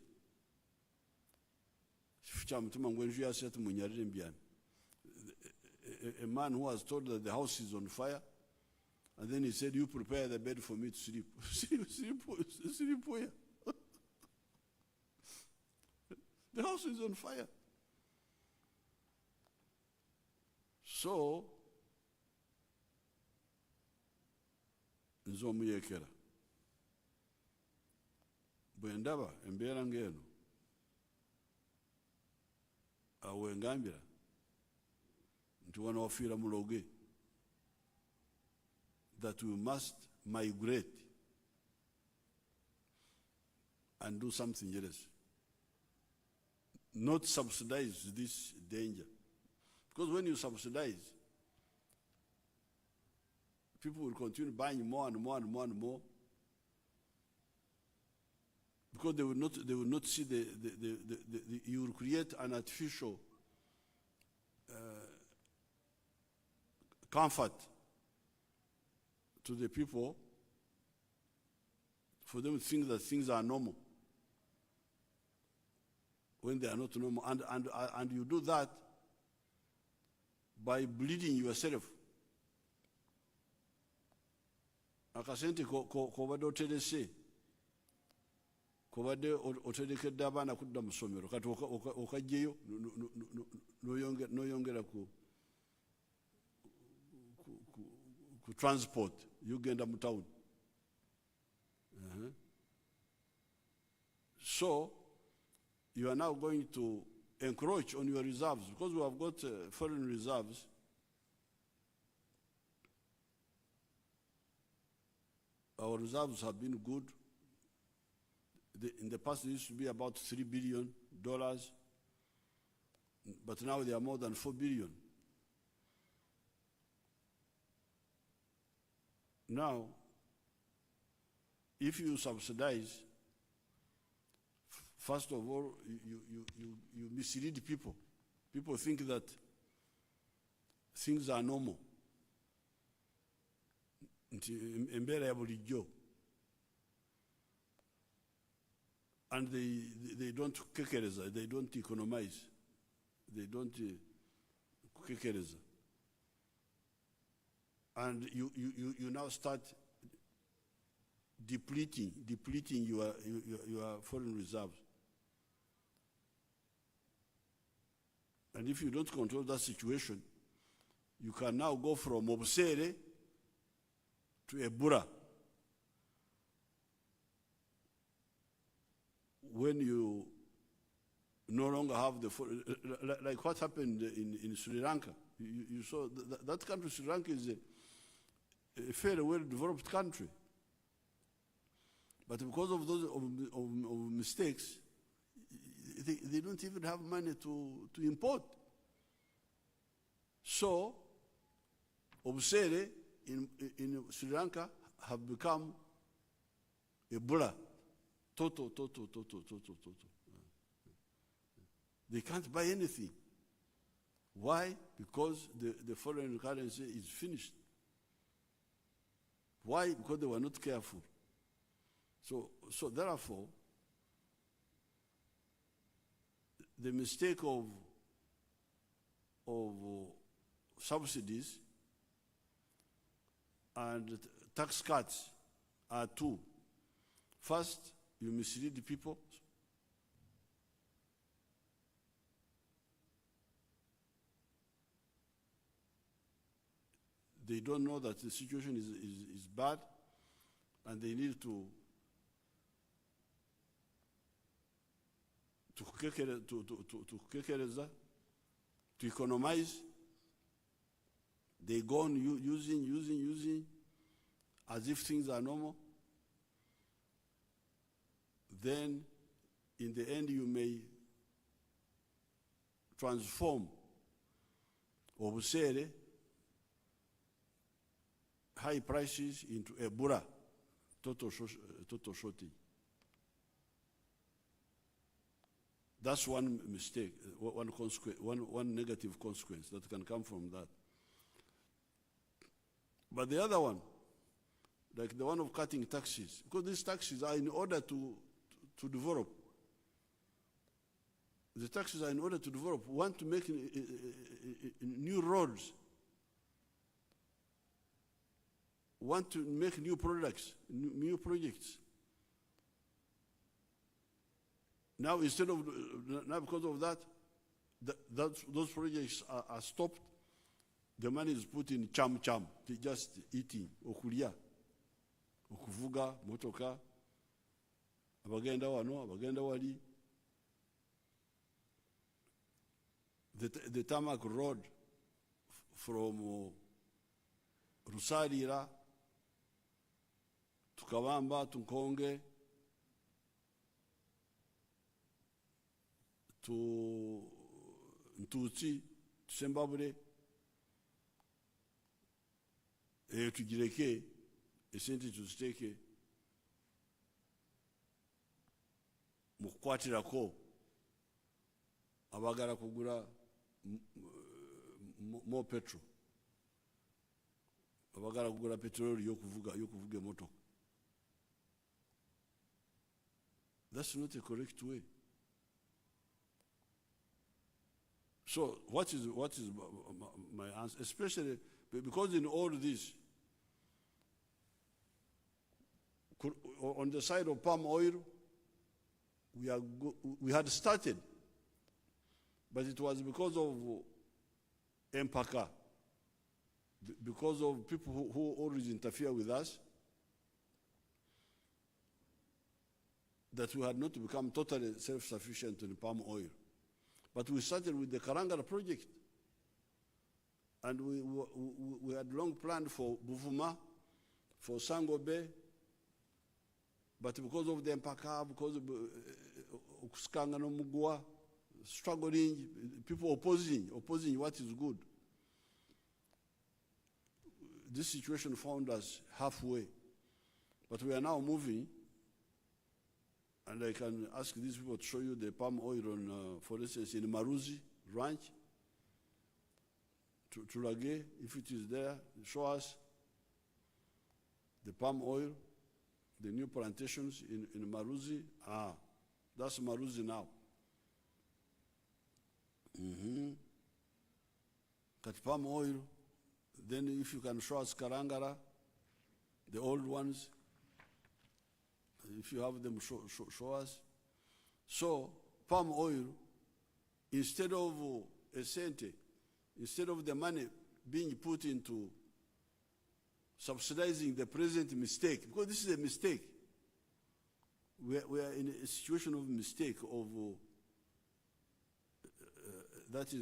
A man who was told that the house is on fire, and then he said, "You prepare the bed for me to sleep." Sleep where? The house is on fire. So, nzomuyekera bwe ndaba embeera ng'eno awo engambira nti wano wafiira muloge, that we must migrate and do something else, not subsidize this danger. Because when you subsidize, people will continue buying more and more and more and more, because they will not see you will create an artificial comfort to the people for them to think that things are normal when they are not normal, and you do that by bleeding yourself. Akasente kobadde oterese, kobadde oterekedde abaana kudda mu ssomero, kati okajjeyo noyongera ku transport, yogenda mu town. So you are now going to encroach on your reserves, because we have got foreign reserves. Our reserves have been good. In the past, it used to be about $3 billion, but now they are more than $4 billion. Now, if you subsidize, first of all, you mislead people. People think that things are normal. Embeera ya bulijjo. And they don't kekereza, they don't economize, they don't kekereza. And you now start depleting your foreign reserves. And if you don't control that situation, you can now go from obsere to Ebola. When you no longer have like what happened in Sri Lanka. You saw that country, Sri Lanka, is a fairly well-developed country. But because of those of mistakes, they don't even have money to import. So, obsere in Sri Lanka have become Ebola. Total. They can't buy anything. Why? Because the foreign currency is finished. Why? Because they were not careful. So therefore, the mistake of subsidies and tax cuts are two. First, you mislead the people. They don't know that the situation is bad, and they need to economize. They go on using as if things are normal. Then in the end you may transform obusere, high prices into a bura, total shortage. That's one mistake, one negative consequence that can come from that. But the other one, like the one of cutting taxes, because these taxes are in order to develop. The taxes are in order to develop. We want to make new roads. We want to make new products, new projects. Now, instead of, now because of that, those projects are stopped. The money is put in cham, just eating, okulia, okuvuga, motoka, abagenda wano, abagenda wali. The tarmac road from Rusarira to Kawamba to Nkonge to Ntutsi to Zimbabwe, tugireke esente tuziteke mu kukwatirako abagala kugula more petrol, abagala kugula petroli yokuvuga emotoka. That's not a correct way. So what is my answer? Especially because in all this, on the side of palm oil, we had started, but it was because of empaka, because of people who always interfere with us, that we had not become totally self-sufficient in palm oil. But we started with the Karangara project. And we had long planned for Buvuma, for Sangobe, but because of the Empaka, because of Ukuskanga no Mugwa, struggling, people opposing what is good. This situation found us halfway. But we are now moving, and I can ask these people to show you the palm oil on, for instance, in Maruzi Ranch, Tulage, if it is there, show us the palm oil, the new plantations in Maruzi. That's Maruzi now. Got palm oil. Then if you can show us Karangara, the old ones, if you have them, show us. So palm oil, instead of instead of the money being put into subsidizing the present mistake, because this is a mistake. We are in a situation of mistake of that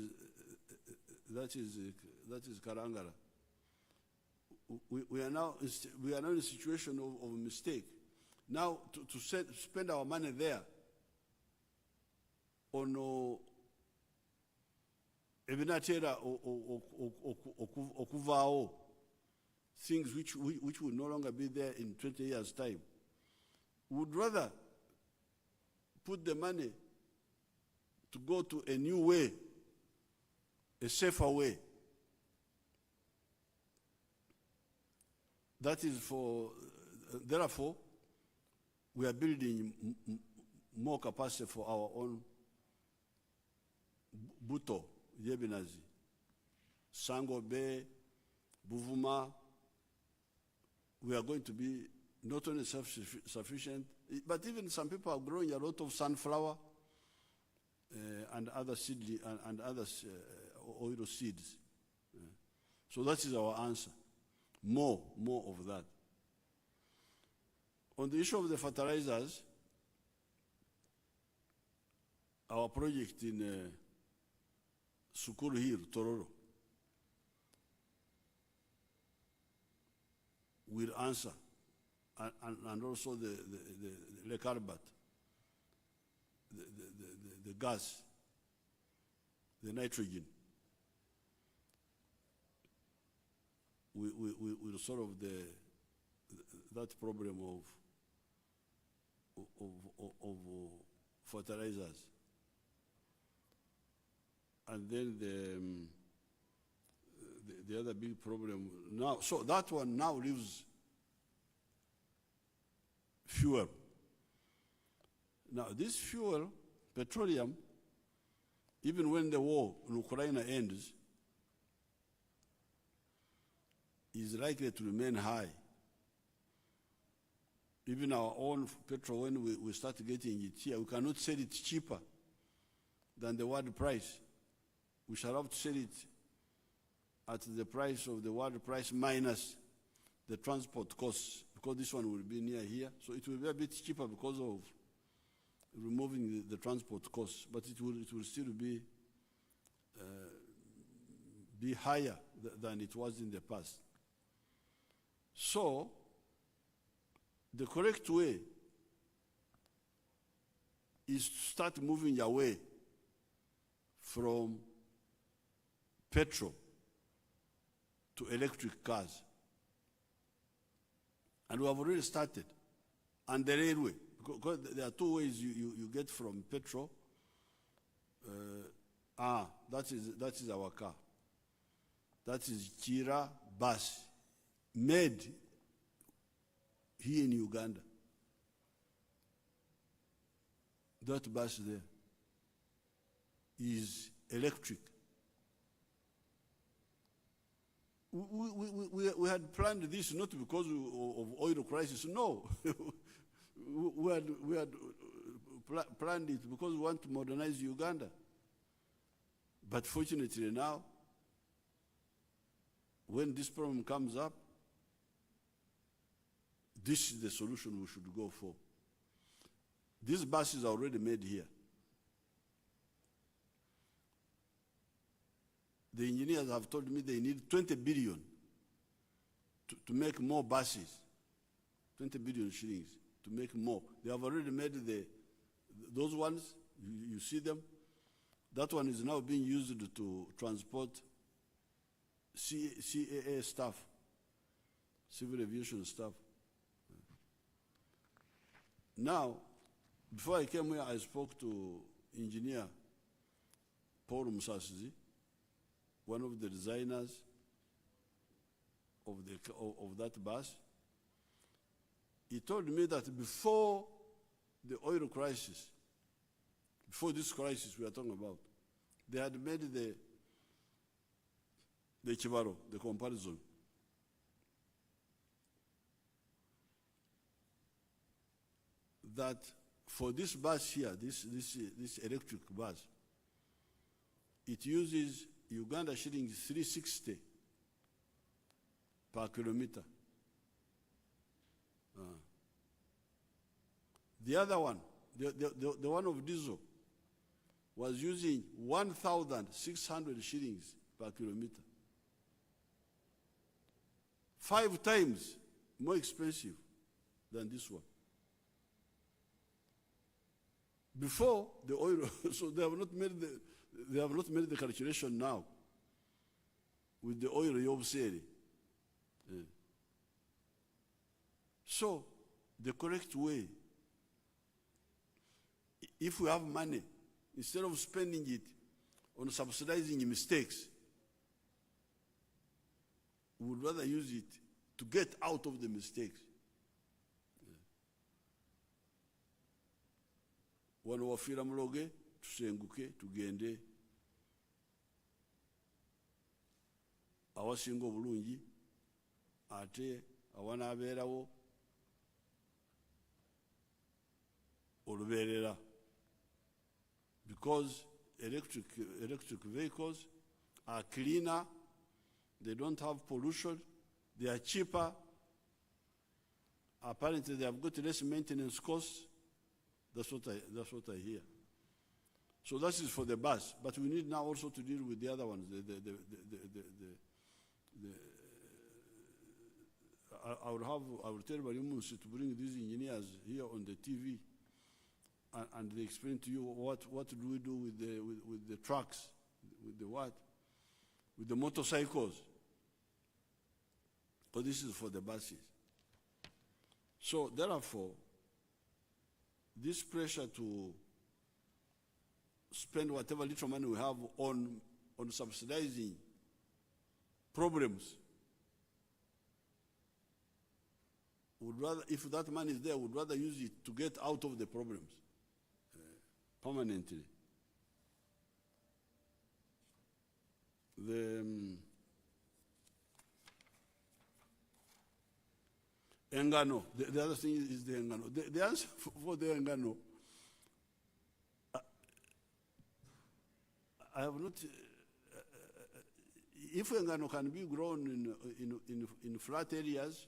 is Karangara. We are now in a situation of mistake. Now to spend our money there on ebinatera okuvao, things which will no longer be there in 20 years' time. We would rather put the money to go to a new way, a safer way. That is therefore, we are building more capacity for our own Buto, Yebinazi, Sangobe, Buvuma. We are going to be not only self-sufficient, but even some people are growing a lot of sunflower and other seed and other oil seeds. So that is our answer. More of that. On the issue of the fertilizers, our project in Sukuru Hill, Tororo, will answer, and also the Lekarbat. the gas, the nitrogen, will solve that problem of fertilizers. And then the other big problem now, so that one now leaves fuel. Now this fuel, petroleum, even when the war in Ukraine ends, is likely to remain high. Even our own petrol, when we start getting it here, we cannot sell it cheaper than the world price. We shall have to sell it at the price of the world price minus the transport costs, because this one will be near here. So it will be a bit cheaper because of removing the transport costs, but it will still be higher than it was in the past. So the correct way is to start moving away from petrol to electric cars. And we have already started. And the railway, because there are two ways you get from petrol. That is our car. That is Kira bus, made here in Uganda. That bus there is electric. We had planned this not because of oil crisis, no. we had planned it because we want to modernize Uganda. But fortunately now, when this problem comes up, this is the solution we should go for. These buses are already made here. The engineers have told me they need 20 billion to make more buses, 20 billion shillings to make more. They have already made those ones, you see them. That one is now being used to transport CAA staff, civil aviation staff. Now, before I came here, I spoke to engineer Paul Museveni, one of the designers of that bus. He told me that before the oil crisis, before this crisis we are talking about, they had made the Chivaro, the comparison. That for this bus here, this electric bus, it uses Uganda shillings 360 per kilometer. The other one, the one of diesel, was using 1,600 shillings per kilometer. 5 times more expensive than this one. Before the oil, so they have not made the calculation now with the oil Yoweri. So the correct way, if we have money, instead of spending it on subsidizing mistakes, we would rather use it to get out of the mistakes. Wano wafira muloge, tusenguke, tugende. Awasinga obulungi, ate awana abeerawo olubeerera. Because electric vehicles are cleaner, they don't have pollution, they are cheaper. Apparently they have got less maintenance costs. That's what I hear. So that is for the bus, but we need now also to deal with the other ones. I will tell Marimunsi to bring these engineers here on the TV and they explain to you what do we do with the trucks, with the what, with the motorcycles, because this is for the buses. So therefore, this pressure to spend whatever little money we have on subsidizing problems, would rather, if that money is there, would rather use it to get out of the problems permanently. The engano, the other thing is the engano. The answer for the engano, I have not. If engano can be grown in flat areas,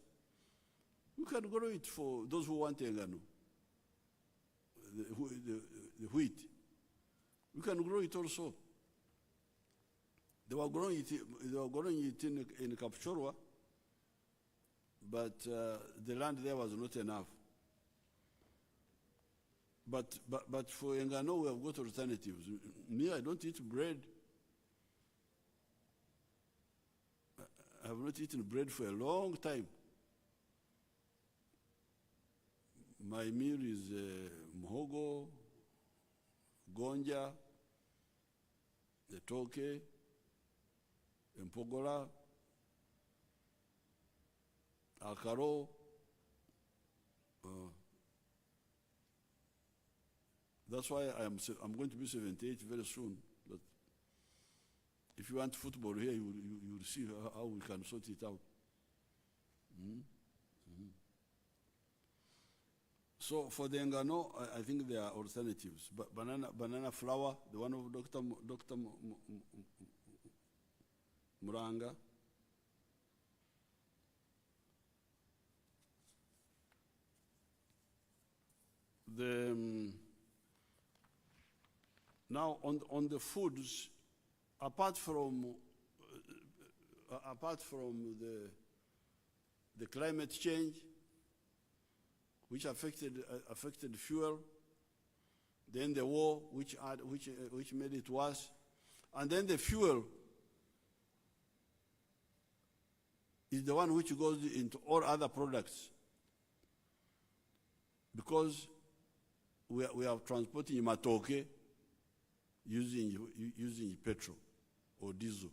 we can grow it for those who want engano, the wheat. We can grow it also. They were growing it in Kapchorwa, but the land there was not enough. But for engano, we have got alternatives. Me, I don't eat bread. I have not eaten bread for a long time. My meal is muhogo, gonja, the toke, empogola, akaro. That's why I'm going to be 78 very soon. But if you want football here, you will see how we can sort it out. So for the engano, I think there are alternatives. But banana flour, the one of Dr. Muranga. Now on the foods, apart from the climate change, which affected fuel, then the war, which made it worse, and then the fuel is the one which goes into all other products, because we are transporting matoke using petrol or diesel.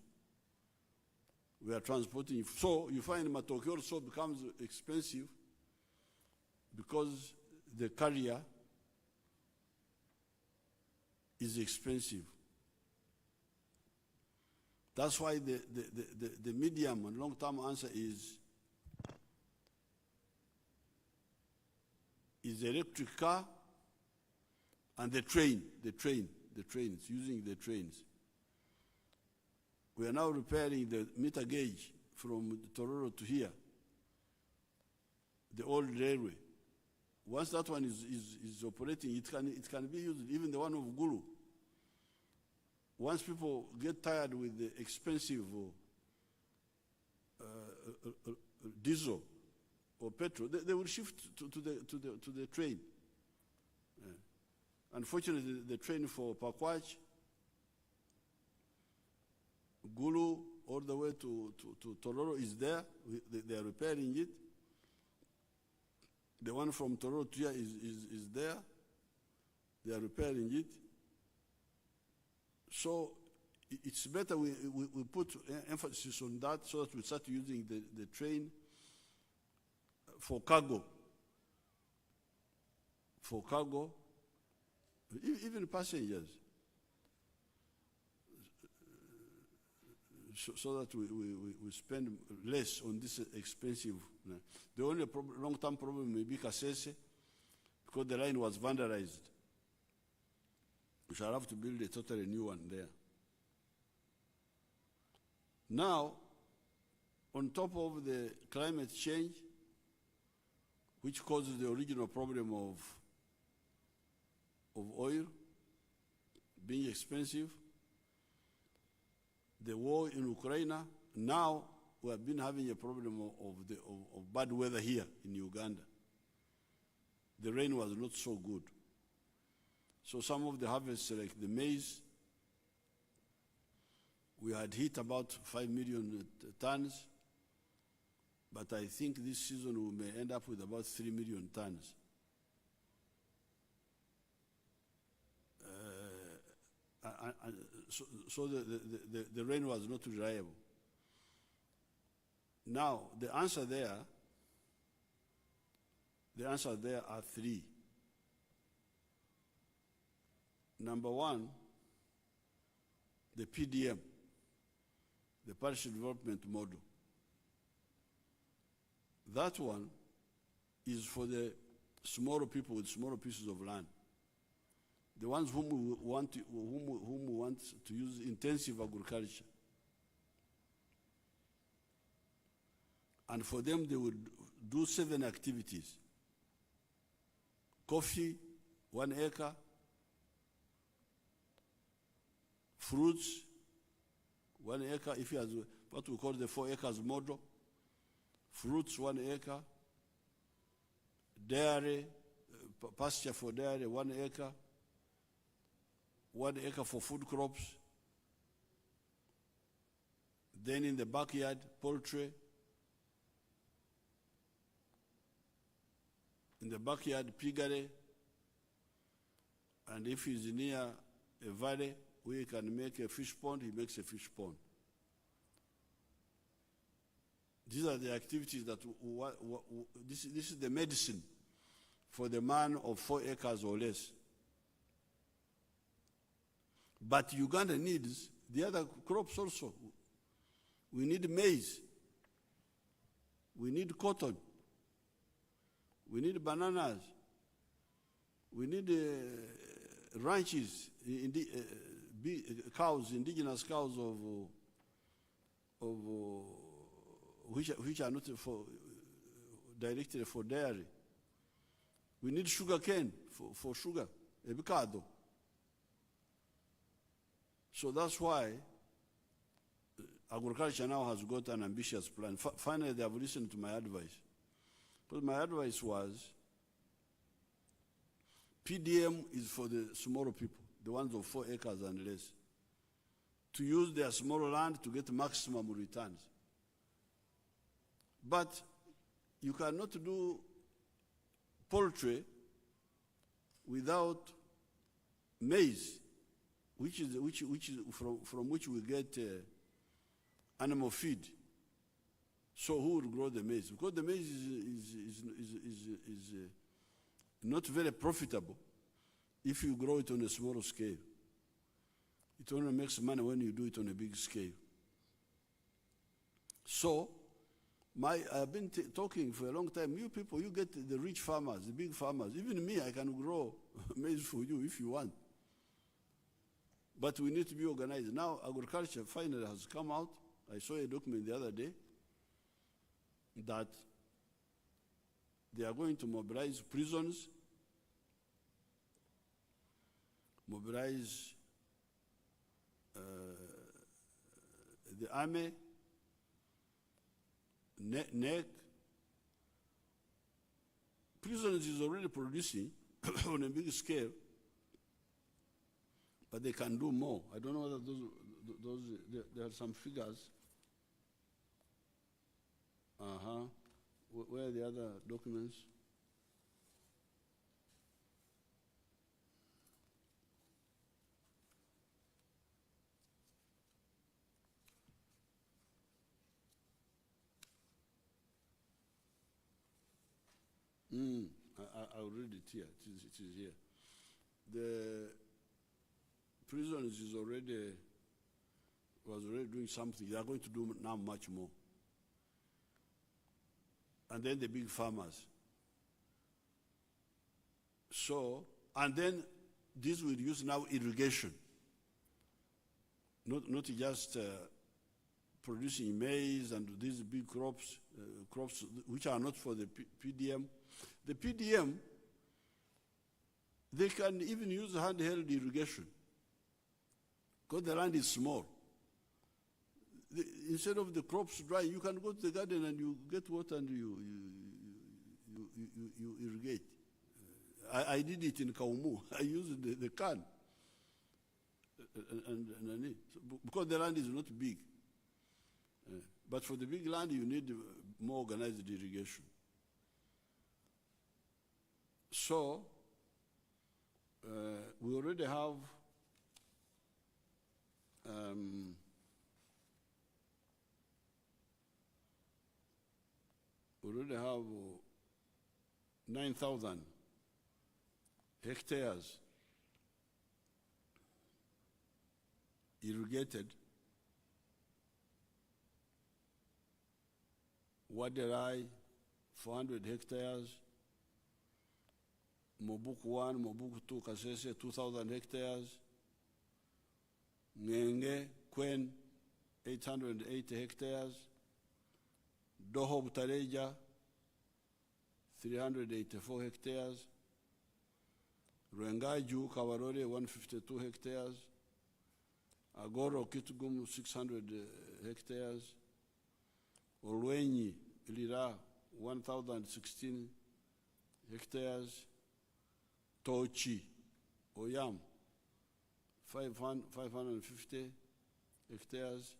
We are transporting, so you find matoke also becomes expensive because the carrier is expensive. That's why the medium and long-term answer is electric car and the trains, using the trains. We are now repairing the meter gauge from Tororo to here, the old railway. Once that one is operating, it can be used, even the one of Gulu. Once people get tired with the expensive diesel or petrol, they will shift to the train. Unfortunately, the train for Pakwach, Gulu, all the way to Tororo is there. They are repairing it. The one from Tororo to here is there. They are repairing it. So it's better we put emphasis on that so that we start using the train for cargo. For cargo, even passengers. So that we spend less on this expensive. The only long-term problem may be Kasese, because the line was vandalized. We shall have to build a totally new one there. Now, on top of the climate change, which causes the original problem of oil being expensive, the war in Ukraine, now we have been having a problem of bad weather here in Uganda. The rain was not so good. So some of the harvests, like the maize, we had hit about 5 million tons, but I think this season we may end up with about 3 million tons. So the rain was not reliable. Now, the answer there are three. Number one, the PDM, the Parish Development Model. That one is for the smaller people with smaller pieces of land. The ones whom we want to use intensive agriculture. And for them, they would do 7 activities. Coffee, 1 acre. Fruits, 1 acre, if he has what we call the 4 acres model. Fruits, 1 acre. Dairy, pasture for dairy, 1 acre. 1 acre for food crops. Then in the backyard, poultry. In the backyard, piggery. And if he's near a valley, we can make a fish pond, he makes a fish pond. These are the activities that, this is the medicine for the man of 4 acres or less. But Uganda needs the other crops also. We need maize. We need cotton. We need bananas. We need ranches, cows, indigenous cows which are not directly for dairy. We need sugar cane for sugar, avocado. So that's why agriculture now has got an ambitious plan. Finally, they have listened to my advice. Because my advice was, PDM is for the smaller people, the ones of 4 acres and less, to use their smaller land to get maximum returns. But you cannot do poultry without maize, which is from which we get animal feed. So who will grow the maize? Because the maize is not very profitable if you grow it on a small scale. It only makes money when you do it on a big scale. So, I've been talking for a long time. You people, you get the rich farmers, the big farmers. Even me, I can grow maize for you if you want. But we need to be organized. Now, agriculture finally has come out. I saw a document the other day that they are going to mobilize prisons, mobilize the army, NEC. Prisons is already producing on a big scale, but they can do more. I don't know whether there are some figures. Where are the other documents? I'll read it here. It is here. The prisons was already doing something. They are going to do now much more. And then the big farmers. So, and then this will use now irrigation. Not just producing maize and these big crops which are not for the PDM. The PDM, they can even use handheld irrigation because the land is small. Instead of the crops dry, you can go to the garden and you get water and you irrigate. I did it in Kaumu. I used the can. Because the land is not big. But for the big land, you need more organized irrigation. So, we already have we already have 9,000 hectares irrigated. Wadirai, 400 hectares. Mobuku 1, Mobuku 2, Kasese, 2,000 hectares. Ngenge, Kwen, 880 hectares. Doho Butareja, 384 hectares. Rwengaju, Kawarore, 152 hectares. Agoro, Kitgum, 600 hectares. Olwenyi, Ilira, 1,016 hectares. Tochi, Oyam, 550 hectares.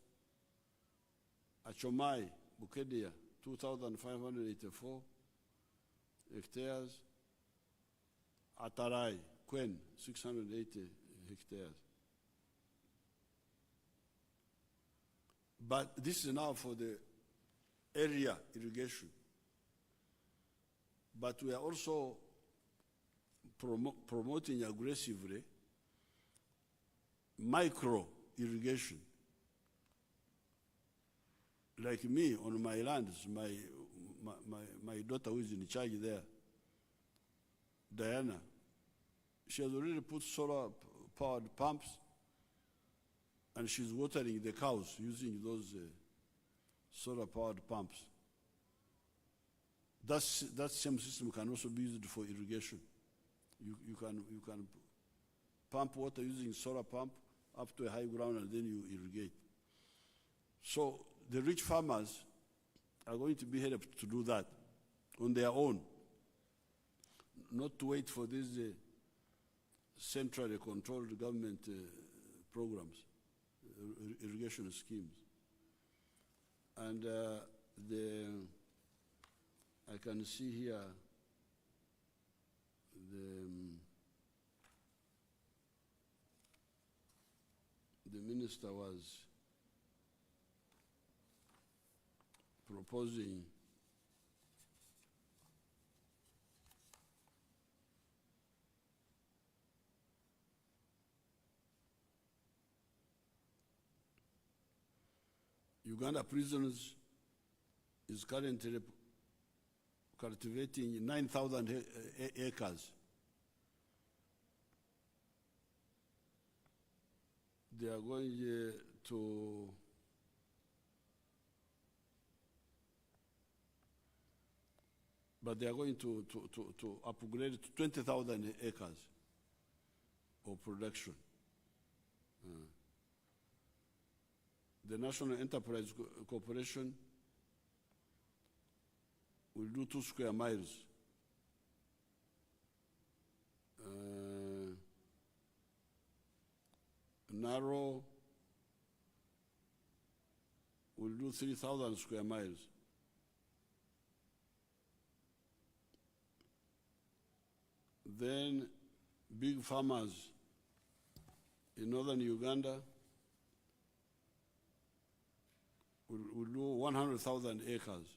Achomai, Bukedia, 2,584 hectares. Atarai, Kwen, 680 hectares. But this is now for the area irrigation. But we are also promoting aggressively micro irrigation. Like me on my lands, my daughter who is in charge there, Diana, she has already put solar powered pumps and she's watering the cows using those solar powered pumps. That same system can also be used for irrigation. You can pump water using solar pump up to a high ground and then you irrigate. So the rich farmers are going to be helped to do that on their own, not to wait for these centrally controlled government programs, irrigation schemes. And I can see here the minister was proposing Uganda prisons is currently cultivating 9,000 acres. They are going to upgrade to 20,000 acres of production. The National Enterprise Corporation will do 2 square miles. Narrow will do 3,000 square miles. Then big farmers in northern Uganda will do 100,000 acres.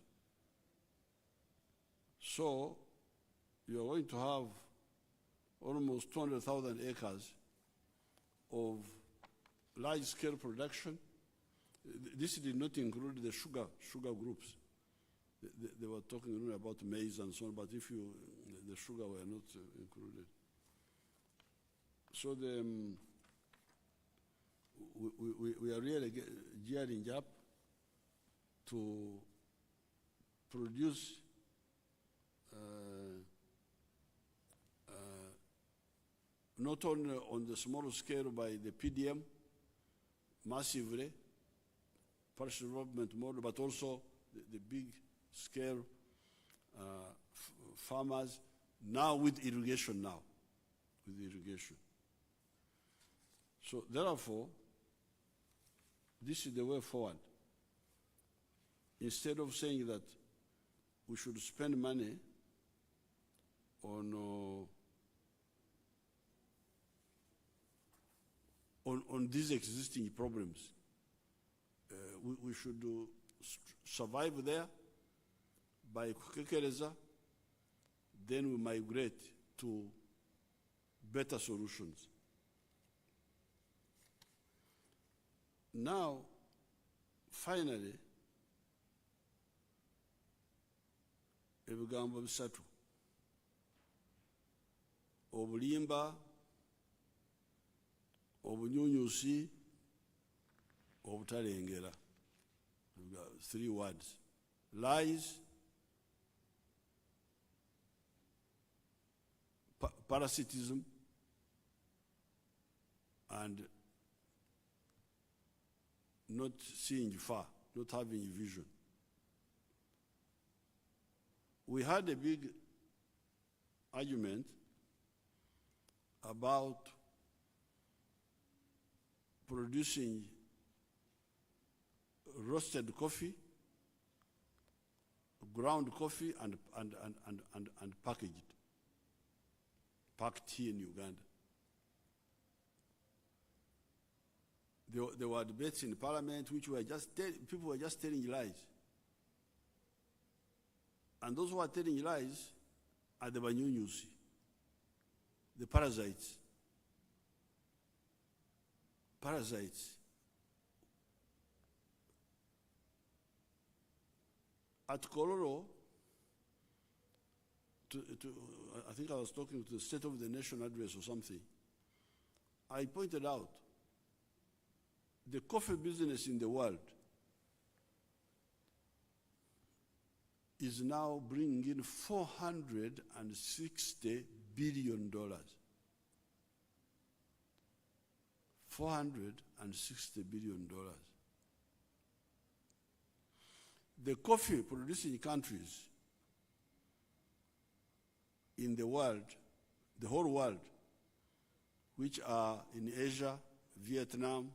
So you are going to have almost 200,000 acres of large-scale production. This did not include the sugar groups. They were talking about maize and so on, but the sugar were not included. So we are really gearing up to produce not only on the small scale by the PDM, massively, partial development model, but also the big scale farmers Now with irrigation So therefore, this is the way forward. Instead of saying that we should spend money on these existing problems, we should survive there by kukekereza, then we migrate to better solutions. Now, finally, ebigambo bisatu: obulimba, obunyunyusi, obutalengera. 3 words: lies, parasitism, and not seeing far, not having vision. We had a big argument about producing roasted coffee, ground coffee, and package it, packed here in Uganda. There were debates in Parliament which were people were just telling lies. And those who are telling lies are the banyunyusi, the parasites. At Kororo, I think I was talking to the State of the Nation address or something, I pointed out the coffee business in the world is now bringing in $460 billion. $460 billion. The coffee producing countries in the world, the whole world, which are in Asia, Vietnam,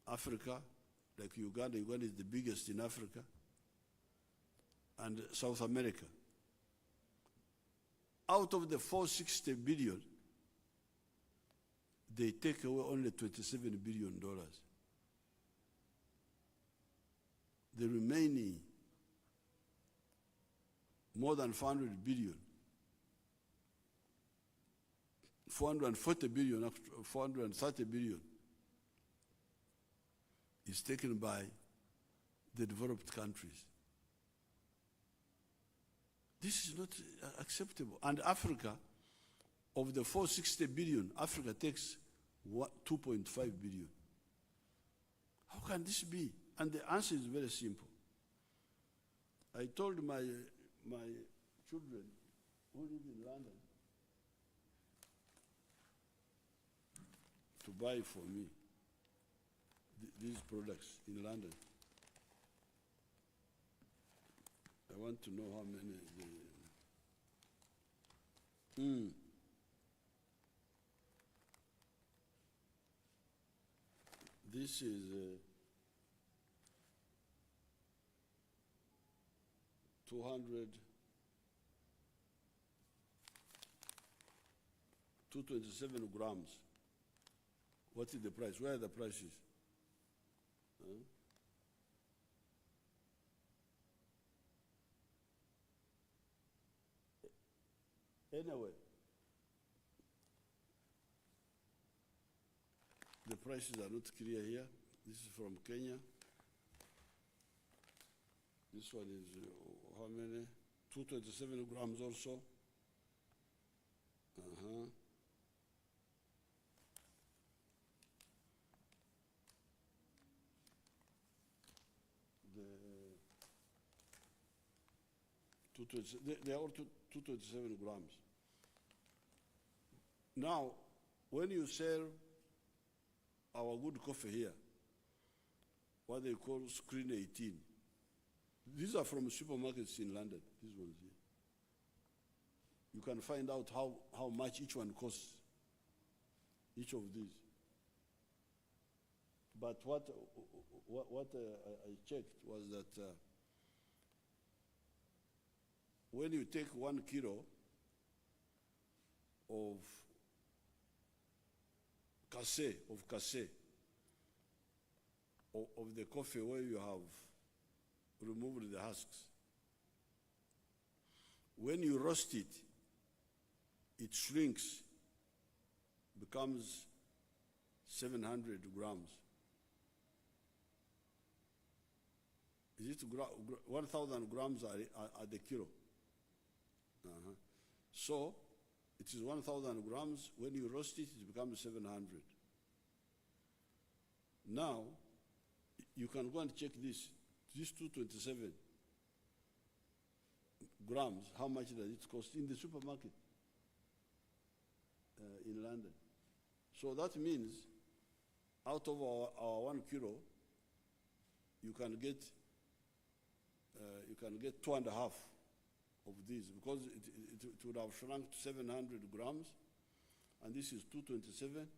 Africa, like Uganda. Uganda is the biggest in Africa, and South America. Out of the 460 billion, they take away only $27 billion. The remaining more than 400 billion, 440 billion, 430 billion is taken by the developed countries. This is not acceptable. And Africa, of the 460 billion, Africa takes 2.5 billion. How can this be? And the answer is very simple. I told my children who live in London to buy for me these products in London. I want to know how many This is 227 grams. What is the price? Where are the prices? Huh? Anyway, the prices are not clear here. This is from Kenya. This one is how many? 227 grams also. They are all 227 grams. Now, when you sell our good coffee here, what they call screen 18, these are from supermarkets in London, these ones here. you can find out how much each one costs, each of these. But what I checked was that when you take 1 kilo of cassé, of the coffee where you have removed the husks, when you roast it, it shrinks, becomes 700 grams. Is it 1,000 grams are the kilo? So it is 1,000 grams. When you roast it, it becomes 700. Now, you can go and check this 227 grams, how much does it cost in the supermarket in London? So that means out of our 1 kilo, you can get 2.5 of these, because it would have shrunk to 700 grams, and this is 227.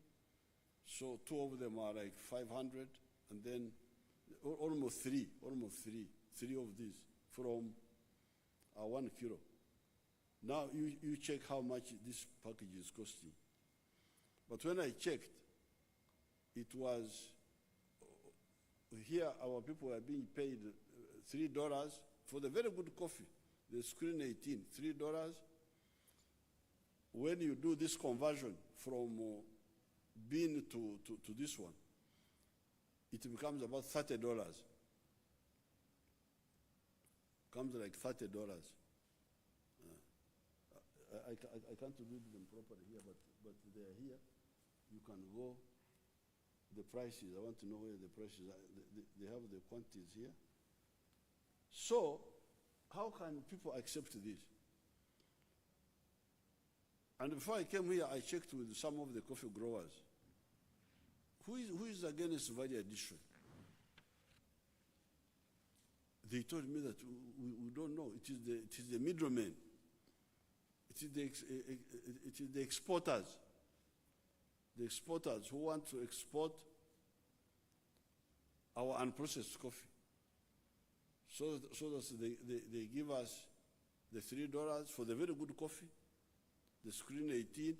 So 2 of them are like 500, and then almost three of these from 1 kilo. Now you check how much this package is costing. But when I checked, it was, here our people are being paid $3 for the very good coffee, the screen 18, $3. When you do this conversion from bean to this one, it becomes about $30. Comes like $30. I can't read them properly here, but they are here. You can go. The prices, I want to know where the prices are. They have the quantities here. So, how can people accept this? And before I came here, I checked with some of the coffee growers. Who is against value addition? They told me that we don't know. It is the middlemen. It is the exporters. The exporters who want to export our unprocessed coffee. So that they give us the $3 for the very good coffee, the screen 18.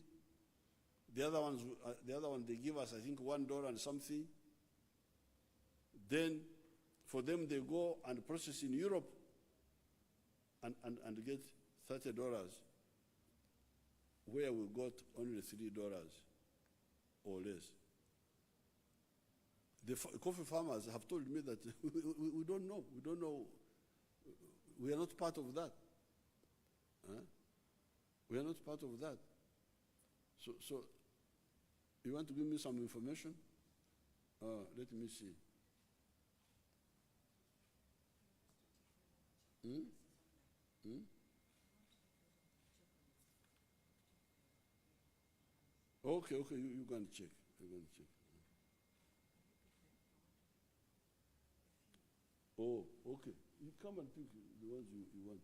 The other one they give us, I think, $1 and something. Then for them they go and process in Europe and get $30, where we got only $3 or less. The coffee farmers have told me that we don't know. We don't know. We are not part of that. We are not part of that. So you want to give me some information? Let me see. Okay, you can check. Oh, okay. You come and pick the ones you want.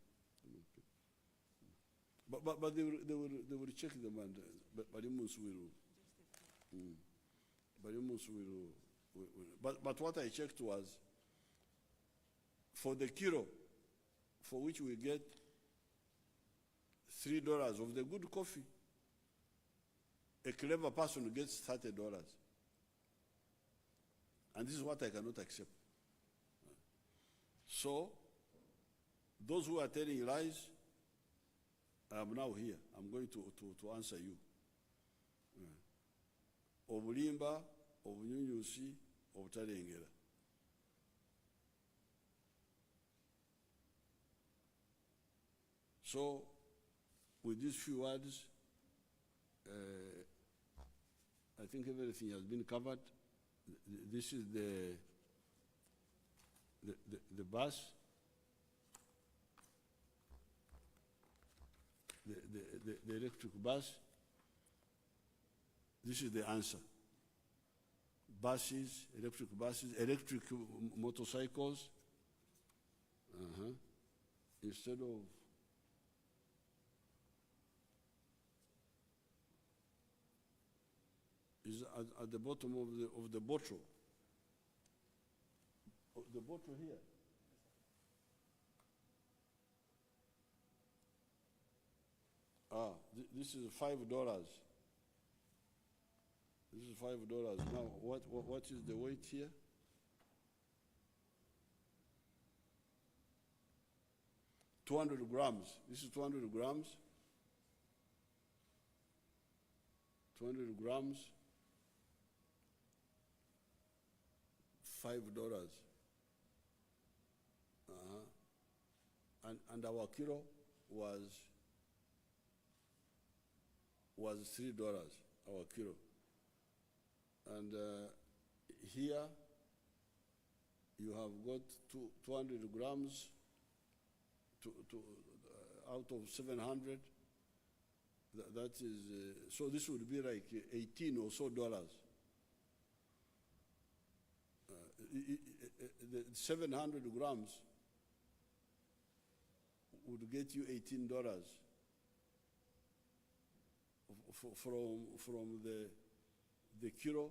But they will check them, and Barimus will. Barimus will. But what I checked was for the kilo, for which we get $3 of the good coffee, a clever person gets $30. And this is what I cannot accept. So, those who are telling lies, I am now here. I'm going to answer you. Obulimba, obunyunyusi, obutalengera. So, with these few words, I think everything has been covered. This is the bus, the electric bus. This is the answer. Buses, electric motorcycles. Instead of is at the bottom of the bottle. The bottle here. This is $5. This is $5. Now, what is the weight here? $200 grams. This is 200 grams. 200 grams. $5. And our kilo was $3. Our kilo. And here you have got 200 grams out of 700. That is so this would be like 18 or so dollars. The 700 grams would get you $18 from the kilo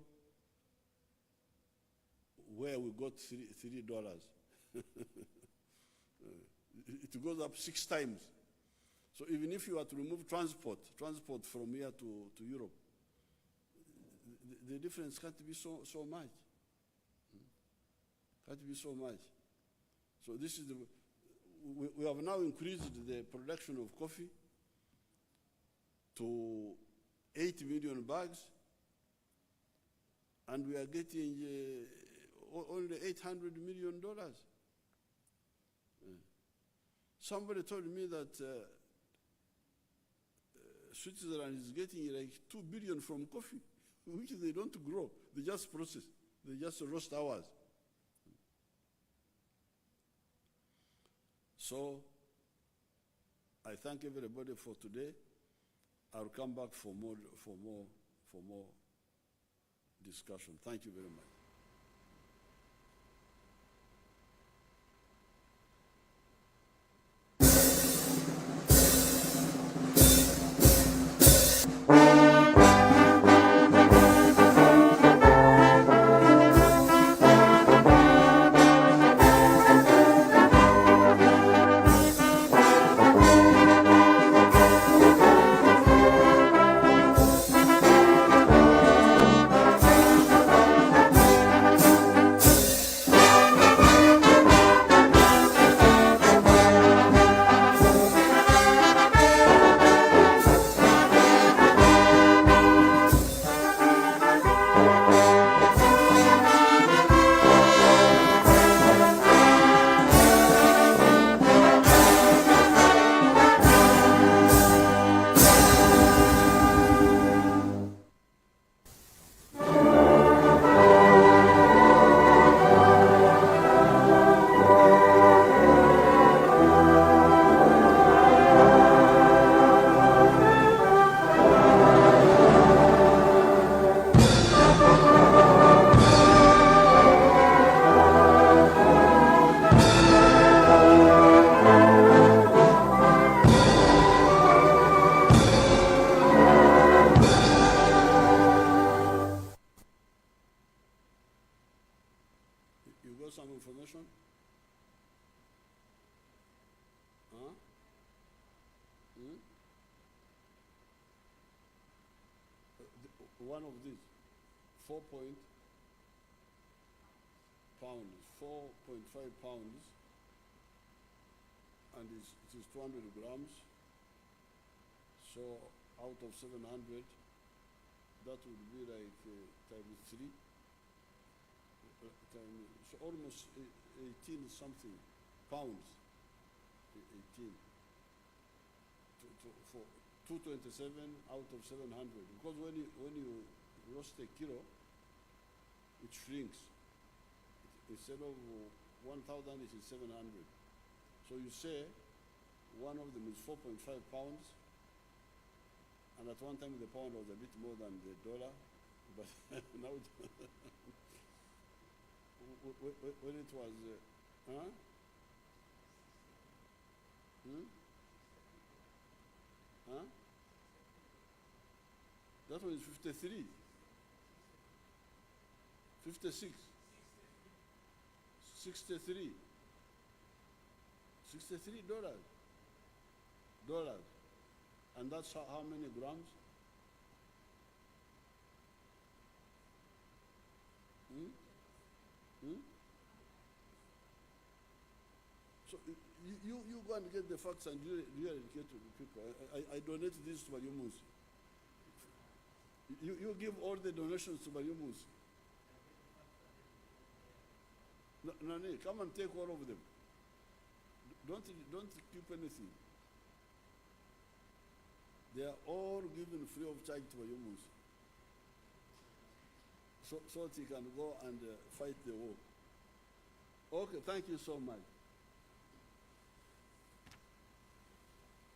where we got $3. It goes up 6 times. So even if you were to remove transport from here to Europe, the difference can't be so much. Can't be so much. So this is we have now increased the production of coffee to 8 million bags, and we are getting only $800 million. Somebody told me that Switzerland is getting like $2 billion from coffee, which they don't grow. They just process. They just roast ours. So I thank everybody for today. I'll come back for more discussion. Thank you very much. Some information? Huh? One of these, 4.5 pounds, and it is 200 grams. So out of 700, that would be like times 3. So almost 18 something pounds. 18 for 227 out of 700. Because when you roast a kilo, it shrinks. Instead of 1,000, it is 700. So you say one of them is 4.5 pounds, and at one time the pound was a bit more than the dollar, but now when it was, that one is 53. 56. 63. $63. Dollars. And that's how many grams? Hmm? Hmm? So you go and get the facts and you educate the people. I donate this to Bayumus. You give all the donations to Bayumus. No, no, come and take all of them. Don't keep anything. They are all given free of charge to Bayumus. So that he can go and fight the war. Okay, thank you so much.